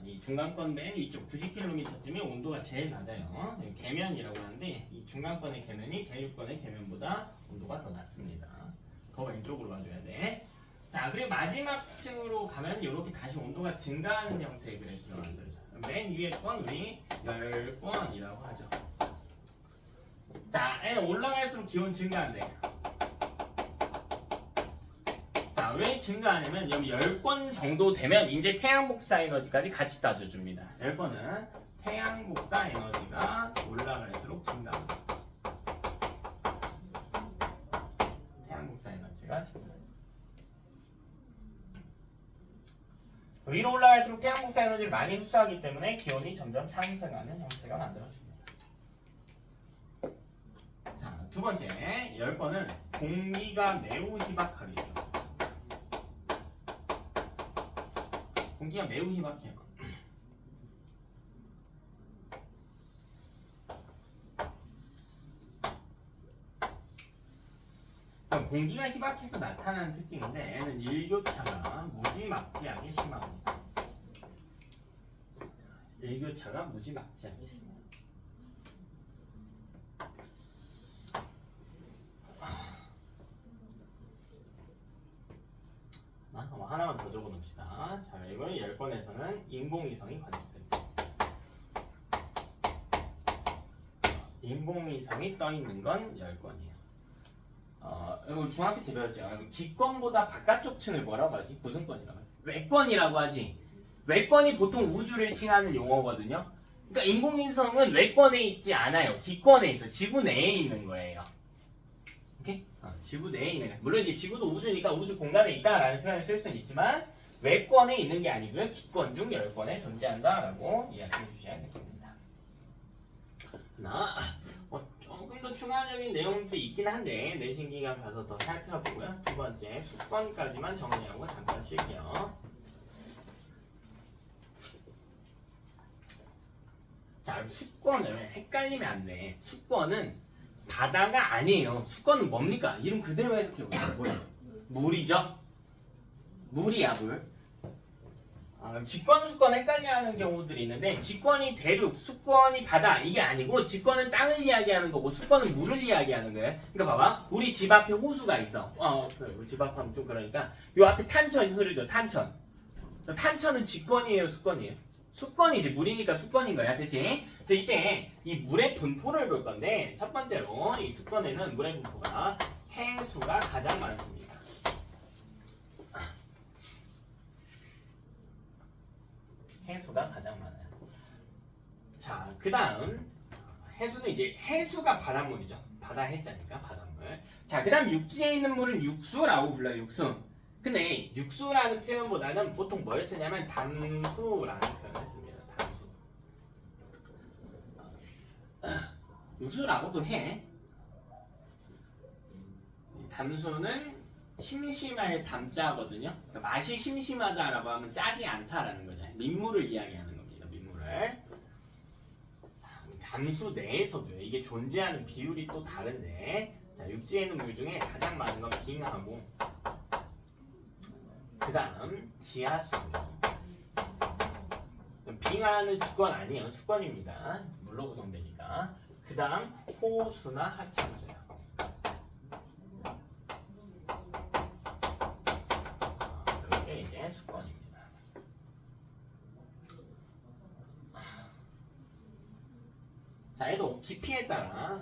Speaker 1: 이 중간권 맨 위쪽 90km쯤이 온도가 제일 낮아요. 계면이라고 하는데 이 중간권의 계면이 대륙권의 계면보다 온도가 더 낮습니다. 더 왼쪽으로 가줘야 돼. 자, 그리고 마지막 층으로 가면 이렇게 다시 온도가 증가하는 형태의 그래프가 만들어져요. 맨 위에 건 우리 열권이라고 하죠. 자, 얘는 올라갈수록 기온 증가한대. 자, 왜 증가하냐면 여기 10권 정도 되면 이제 태양 복사 에너지까지 같이 따져줍니다. 10권은 태양 복사 에너지가 올라갈수록 증가합니다. 태양 복사 에너지가 증가합니다. 위로 올라갈수록 태양 복사 에너지를 많이 흡수하기 때문에 기온이 점점 상승하는 형태가 만들어집니다. 자, 두 번째 10번은 공기가 매우 희박하겠죠. 공기가 매우 희박해요. 공기가 희박해서 나타나는 특징인데 얘는 일교차가 무지막지하게 심합니다. 일교차가 무지막지하게 심해요. 하나만 더 적어놓읍시다. 자, 이거는 10번에서는 인공위성이 관측됩니다. 인공위성이 떠있는 건 10권이에요. 이거 중학교 때 배웠죠. 기권보다 바깥쪽 층을 뭐라고 하지? 무슨 권이라고 하지? 외권이라고 하지. 외권이 보통 우주를 칭하는 용어거든요. 그러니까 인공위성은 외권에 있지 않아요. 기권에 있어. 지구 내에 있는 거예요. 오케이? 지구 내에 있는 거예요. 물론 이제 지구도 우주니까 우주 공간에 있다라는 표현을 쓸 수는 있지만 외권에 있는 게 아니고요. 기권 중 10권에 존재한다라고 이야기해 주셔야겠습니다. 조금 더 추가적인 내용도 있긴 한데 내신 기간 가서 더 살펴보고요. 두 번째 수권까지만 정리하고 잠깐 쉴게요. 자, 수권을 헷갈리면 안 돼. 수권은 바다가 아니에요. 수권은 뭡니까? 이름 그대로 해석해보세요. 뭐예요? 물이죠? 물이야, 물. 직권, 수권 헷갈려하는 경우들이 있는데 직권이 대륙, 수권이 바다 이게 아니고 직권은 땅을 이야기하는 거고 수권은 물을 이야기하는 거예요. 그러니까 봐봐, 우리 집 앞에 호수가 있어. 우리 집 앞 하면 좀 그러니까 요 앞에 탄천이 흐르죠. 탄천. 탄천은 직권이에요, 수권이에요? 수권이지. 물이니까 수권인 거야, 그렇지? 그래서 이때 이 물의 분포를 볼 건데 첫 번째로 이 수권에는 물의 분포가 해수가 가장 많습니다. 해수가 가장 많아요. 자, 그 다음 해수는 이제 해수가 바닷물이죠. 바다 해자니까 바닷물. 자, 그 다음 육지에 있는 물은 육수라고 불러요. 육수. 근데 육수라는 표현보다는 보통 뭘 쓰냐면 담수라는 표현을 씁니다. 담수. 육수라고도 해. 담수는 심심할 담자거든요. 그러니까 맛이 심심하다라고 하면 짜지 않다라는 거죠. 민물을 이야기하는 겁니다. 민물을. 담수 내에서도요. 이게 존재하는 비율이 또 다른데, 자, 육지에 있는 물 중에 가장 많은 건 빙하고, 그 다음 지하수고요. 빙하는 주권 아니에요. 수권입니다. 물로 구성되니까. 그 다음 호수나 하천수요. 이게 이제 수권입니다. 자, 얘도 깊이에 따라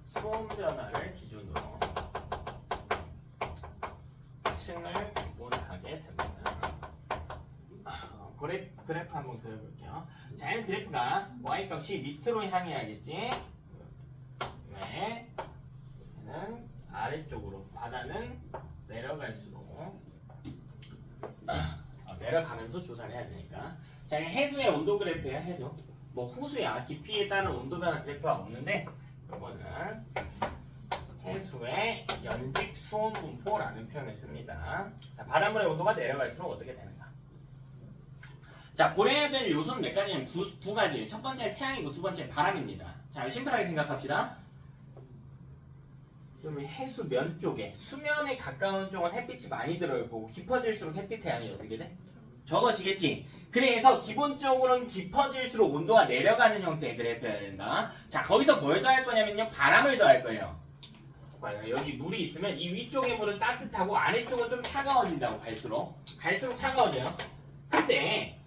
Speaker 1: 수온 변화를 기준으로 층을 구분하게 됩니다. 그래프 한번 그려볼게요. 자, 이 그래프가 y값이 밑으로 향해야겠지. 네. 얘는 아래쪽으로, 바다는 내려갈수록 내려가면서 조사를 해야 되니까. 자, 해수의 온도 그래프예요. 해수. 뭐 호수야. 깊이에 따른 온도 변화 그래프가 없는데 이거는 해수의 연직 수온 분포라는 표현을 씁니다. 자, 바닷물의 온도가 내려갈수록 어떻게 되는가? 자, 고려해야 될 요소는 몇 가지냐면 두 가지예요. 첫 번째 태양이고 두 번째 바람입니다. 자, 심플하게 생각합시다. 그러면 해수 면 쪽에 수면에 가까운 쪽은 햇빛이 많이 들어오고 깊어질수록 햇빛 태양이 어떻게 돼? 적어지겠지. 그래서 기본적으로는 깊어질수록 온도가 내려가는 형태의 그래프여야 된다. 자, 거기서 뭘 더할 거냐면요, 바람을 더할 거예요. 여기 물이 있으면 이 위쪽의 물은 따뜻하고 아래쪽은 좀 차가워진다고. 갈수록 차가워져요. 근데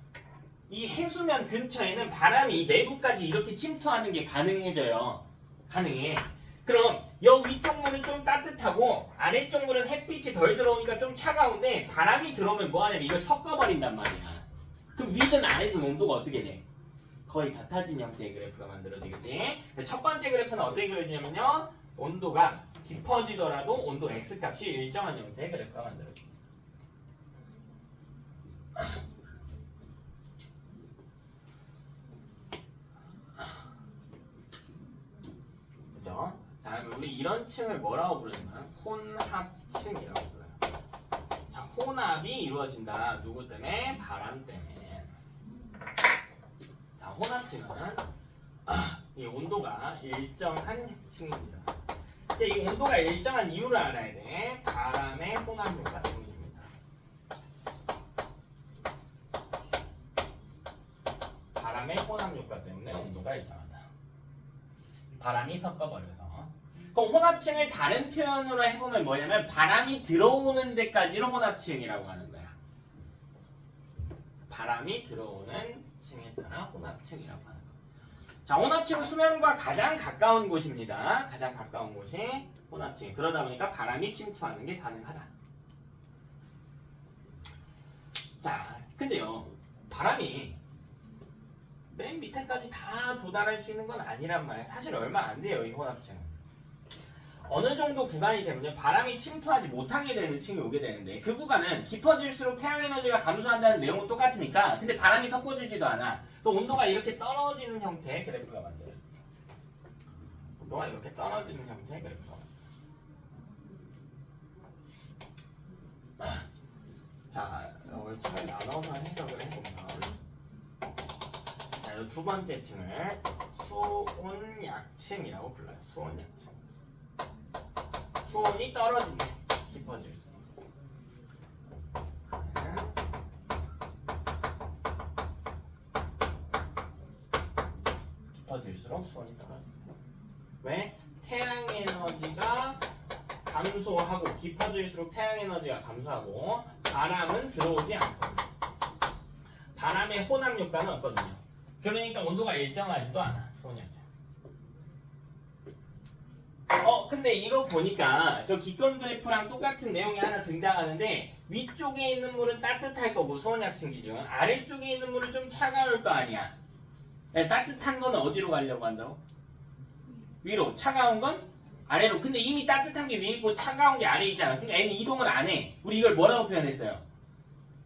Speaker 1: 이 해수면 근처에는 바람이 내부까지 이렇게 침투하는 게 가능해져요. 가능해. 그럼 여 위쪽 물은 좀 따뜻하고 아래쪽 물은 햇빛이 덜 들어오니까 좀 차가운데 바람이 들어오면 뭐 하냐면 이걸 섞어버린단 말이야. 그럼 위든 아래든 온도가 어떻게 돼? 거의 같아진 형태의 그래프가 만들어지겠지. 첫 번째 그래프는 어떻게 그려지냐면요, 온도가 깊어지더라도 온도 x값이 일정한 형태의 그래프가 만들어집니다. 그죠? 자, 그럼 우리 이런 층을 뭐라고 부르냐면 혼합층이라고 불러요. 자, 혼합이 이루어진다. 누구 때문에? 바람 때문에. 자, 혼합층은 이 온도가 일정한 층입니다. 근데 이 온도가 일정한 이유를 알아야 돼. 바람의 혼합효과 때문입니다. 바람의 혼합효과 때문에 온도가 일정하다. 바람이 섞어버려서. 그럼 혼합층을 다른 표현으로 해보면 뭐냐면 바람이 들어오는 데까지를 혼합층이라고 하는 거야. 바람이 들어오는 층에 따라 혼합층이라고 하는 거야. 자, 혼합층은 수면과 가장 가까운 곳입니다. 가장 가까운 곳이 혼합층. 그러다 보니까 바람이 침투하는 게 가능하다. 자, 근데요, 바람이 맨 밑에까지 다 도달할 수 있는 건 아니란 말이에요. 사실 얼마 안 돼요, 이 혼합층은. 어느 정도 구간이 되면요, 바람이 침투하지 못하게 되는 층이 오게 되는데, 그 구간은 깊어질수록 태양 에너지가 감소한다는 내용은 똑같으니까, 근데 바람이 섞어주지도 않아. 또 온도가 이렇게 떨어지는 형태의 그래프가 만들어요. 온도가 이렇게 떨어지는 형태의 그래프가 만들어요. 자, 이걸 층을 나눠서 해석을 해보면, 자, 이 두 번째 층을 수온약층이라고 불러요. 수온약층. 수온이 떨어진대. 깊어질수록. 깊어질수록 수온이 떨어집니다. 왜? 태양 에너지가 감소하고 깊어질수록 태양 에너지가 감소하고 바람은 들어오지 않거든요. 바람의 혼합 효과는 없거든요. 그러니까 온도가 일정하지도 않아. 수온 약자. 근데 이거 보니까 저 기권 그래프랑 똑같은 내용이 하나 등장하는데 위쪽에 있는 물은 따뜻할 거고 수온 약층 기준 아래쪽에 있는 물은 좀 차가울 거 아니야. 네, 따뜻한 건 어디로 가려고 한다고? 위로. 차가운 건 아래로. 근데 이미 따뜻한 게 위에 있고 차가운 게 아래에 있잖아. 근데 얘는 이동을 안 해. 우리 이걸 뭐라고 표현했어요?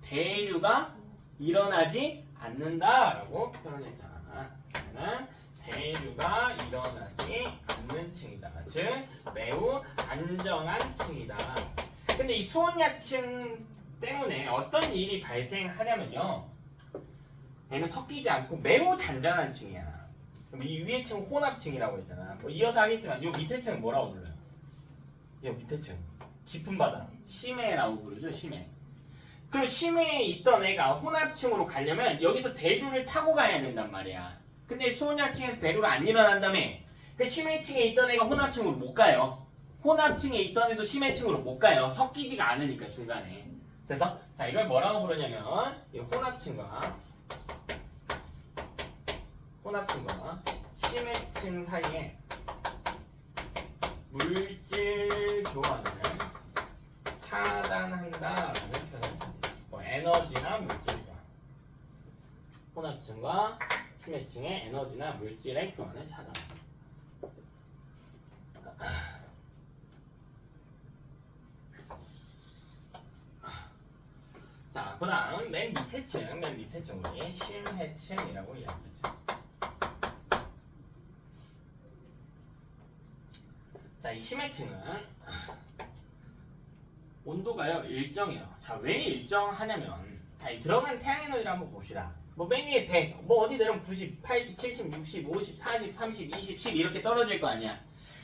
Speaker 1: 대류가 일어나지 않는다라고 표현했잖아. 얘는 대류가 일어나지 않는 층이다. 즉 매우 안정한 층이다. 근데 이 수온약층 때문에 어떤 일이 발생하냐면요. 얘는 섞이지 않고 매우 잔잔한 층이야. 그럼 이 위에 층 혼합층이라고 했잖아. 뭐 이어서 하겠지만 이 밑에 층은 뭐라고 불러요? 이 밑에 층 깊은 바다 심해라고 부르죠. 심해. 그럼 심해에 있던 애가 혼합층으로 가려면 여기서 대류를 타고 가야 된단 말이야. 근데 수온약층에서 대류가 안 일어난다며. 그 심해층에 있던 애가 혼합층으로 못 가요. 혼합층에 있던 애도 심해층으로 못 가요. 섞이지가 않으니까 중간에. 그래서 자 이걸 뭐라고 부르냐면 이 혼합층과 심해층 사이에 물질 교환을 차단한다라는 표현을 씁니다. 뭐 에너지나 물질 교환. 혼합층과 심해층의 에너지나 물질의 교환을 차단합니다. 자, 그 다음 맨 밑에 층 우리 심해층이라고 이야기하죠. 자, 이 심해층은 온도가요 일정해요. 자, 왜 일정하냐면 자, 이 들어간 태양 에너지를 한번 봅시다. 뭐 맨 위에 100, 뭐 어디 내려면 90, 80, 70, 60, 50, 40, 30, 20, 10 이렇게 떨어질 거 아니야.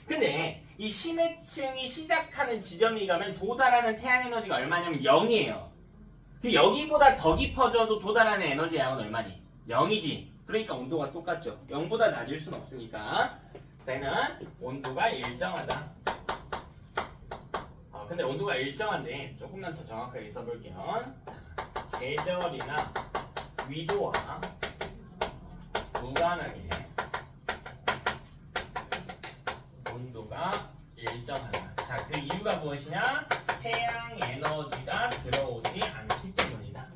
Speaker 1: 근데 이 심해층이 시작하는 지점이 가면 도달하는 태양 에너지가 얼마냐면 0이에요. 그 여기보다 더 깊어져도 도달하는 에너지 양은 얼마니? 0이지. 그러니까 온도가 똑같죠. 0보다 낮을 수는 없으니까 얘는 온도가 일정하다. 근데 온도가 일정한데 조금만 더 정확하게 써볼게요. 계절이나 위도와 무관하게 온도가 일정하다. 자, 그 이유가 무엇이냐? 태양 에너지가 들어오지 않기 때문이다.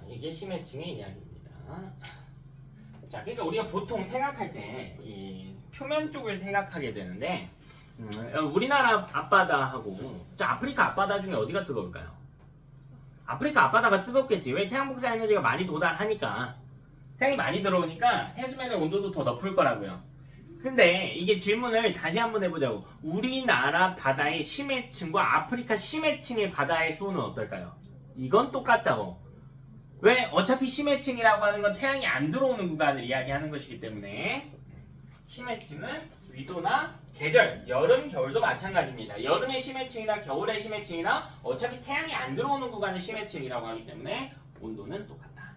Speaker 1: 이게 심해층의 이야기입니다. 자, 그러니까 우리가 보통 생각할 때 이 표면 쪽을 생각하게 되는데 우리나라 앞바다하고 아프리카 앞바다 중에 어디가 뜨거울까요? 아프리카 앞바다가 뜨겁겠지. 왜? 태양 복사 에너지가 많이 도달하니까. 태양이 많이 들어오니까 해수면의 온도도 더 높을 거라고요. 근데 이게 질문을 다시 한번 해보자고. 우리나라 바다의 심해층과 아프리카 심해층의 바다의 수온은 어떨까요? 이건 똑같다고. 왜? 어차피 심해층이라고 하는 건 태양이 안 들어오는 구간을 이야기하는 것이기 때문에 심해층은 위도나 계절, 여름, 겨울도 마찬가지입니다. 여름의 심해층이나 겨울의 심해층이나 어차피 태양이 안 들어오는 구간을 심해층이라고 하기 때문에 온도는 똑같다.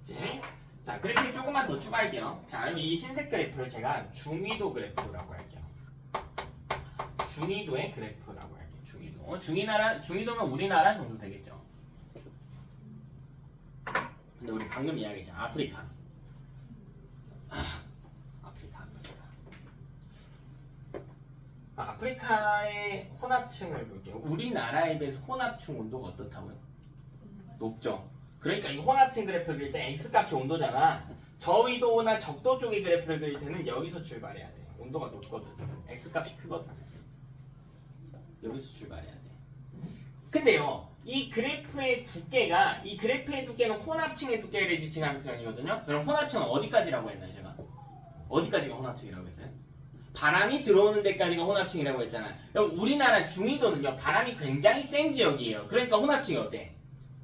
Speaker 1: 이제 자, 그래프를 조금만 더 추가할게요. 자, 그럼 이 흰색 그래프를 제가 중위도 그래프라고 할게요. 중위도의 그래프라고 할게요. 중위도면 우리나라 정도 되겠죠. 근데 우리 방금 이야기했잖아. 아프리카의 혼합층을 볼게요. 우리나라에 비해서 혼합층 온도가 어떻다고요? 높죠. 그러니까 이 혼합층 그래프를 그릴 때 x값이 온도잖아. 저위도나 적도 쪽의 그래프를 그릴 때는 여기서 출발해야 돼. 온도가 높거든. x값이 크거든. 여기서 출발해야 돼. 근데요, 이 그래프의 두께는 혼합층의 두께를 지칭하는 표현이거든요. 그럼 혼합층은 어디까지라고 했나요, 제가? 어디까지가 혼합층이라고 했어요? 바람이 들어오는 데까지가 혼합층이라고 했잖아요. 그럼 우리나라 중위도는요, 바람이 굉장히 센 지역이에요. 그러니까 혼합층이 어때?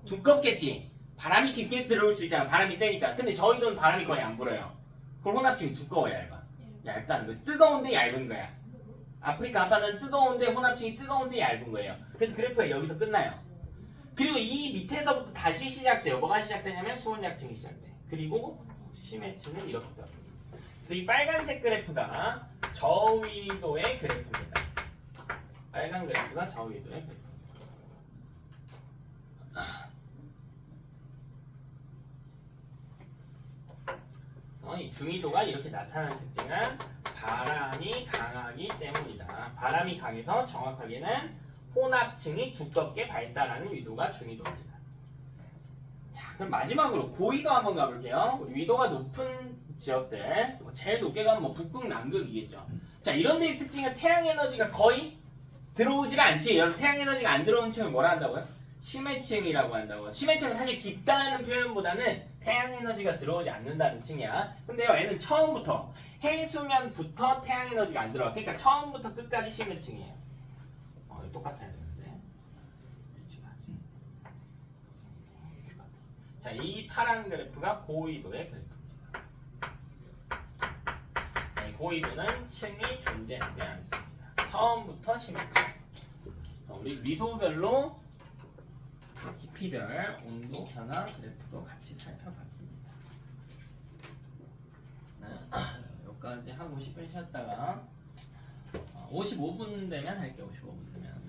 Speaker 1: 두껍겠지. 바람이 깊게 들어올 수 있잖아. 바람이 세니까. 근데 저희도는 바람이 거의 안 불어요. 그럼 혼합층이 두꺼워 얇아? 얇다는 거지. 뜨거운데 얇은 거야. 아프리카 앞바다는 뜨거운데 혼합층이 뜨거운데 얇은 거예요. 그래서 그래프가 여기서 끝나요. 그리고 이 밑에서부터 다시 시작돼요. 뭐가 시작되냐면 수온약층이 시작돼. 그리고 심해층은 이렇게 떨어져요. 그래서 이 빨간색 그래프가 저위도의 그래프입니다. 빨간 그래프가 저위도의 그래프. 이 중위도가 이렇게 나타나는 특징은 바람이 강하기 때문이다. 바람이 강해서 정확하게는 혼합층이 두껍게 발달하는 위도가 중위도입니다. 자, 그럼 마지막으로 고위도 한번 가볼게요. 우리 위도가 높은 지역들, 제일 높게 가면 뭐 북극, 남극이겠죠. 자, 이런 데의 특징은 태양 에너지가 거의 들어오지가 않지. 여러분, 태양 에너지가 안 들어오는 층을 뭐라 한다고요? 심해층이라고 한다고. 심해층은 사실 깊다는 표현보다는 태양 에너지가 들어오지 않는다는 층이야. 근데요, 얘는 처음부터 해수면부터 태양 에너지가 안 들어와. 그러니까 처음부터 끝까지 심해층이에요. 똑같아야 되는데. 자, 이 파란 그래프가 고위도의 그래프입니다. 네, 고위도는 층이 존재하지 않습니다. 처음부터 심해층. 그래서 우리 위도별로 깊이별 온도 변화 그래프도 같이 살펴봤습니다. 네, 여기까지 하고 10분 쉬었다가 55분 되면 할게요. 55분 되면.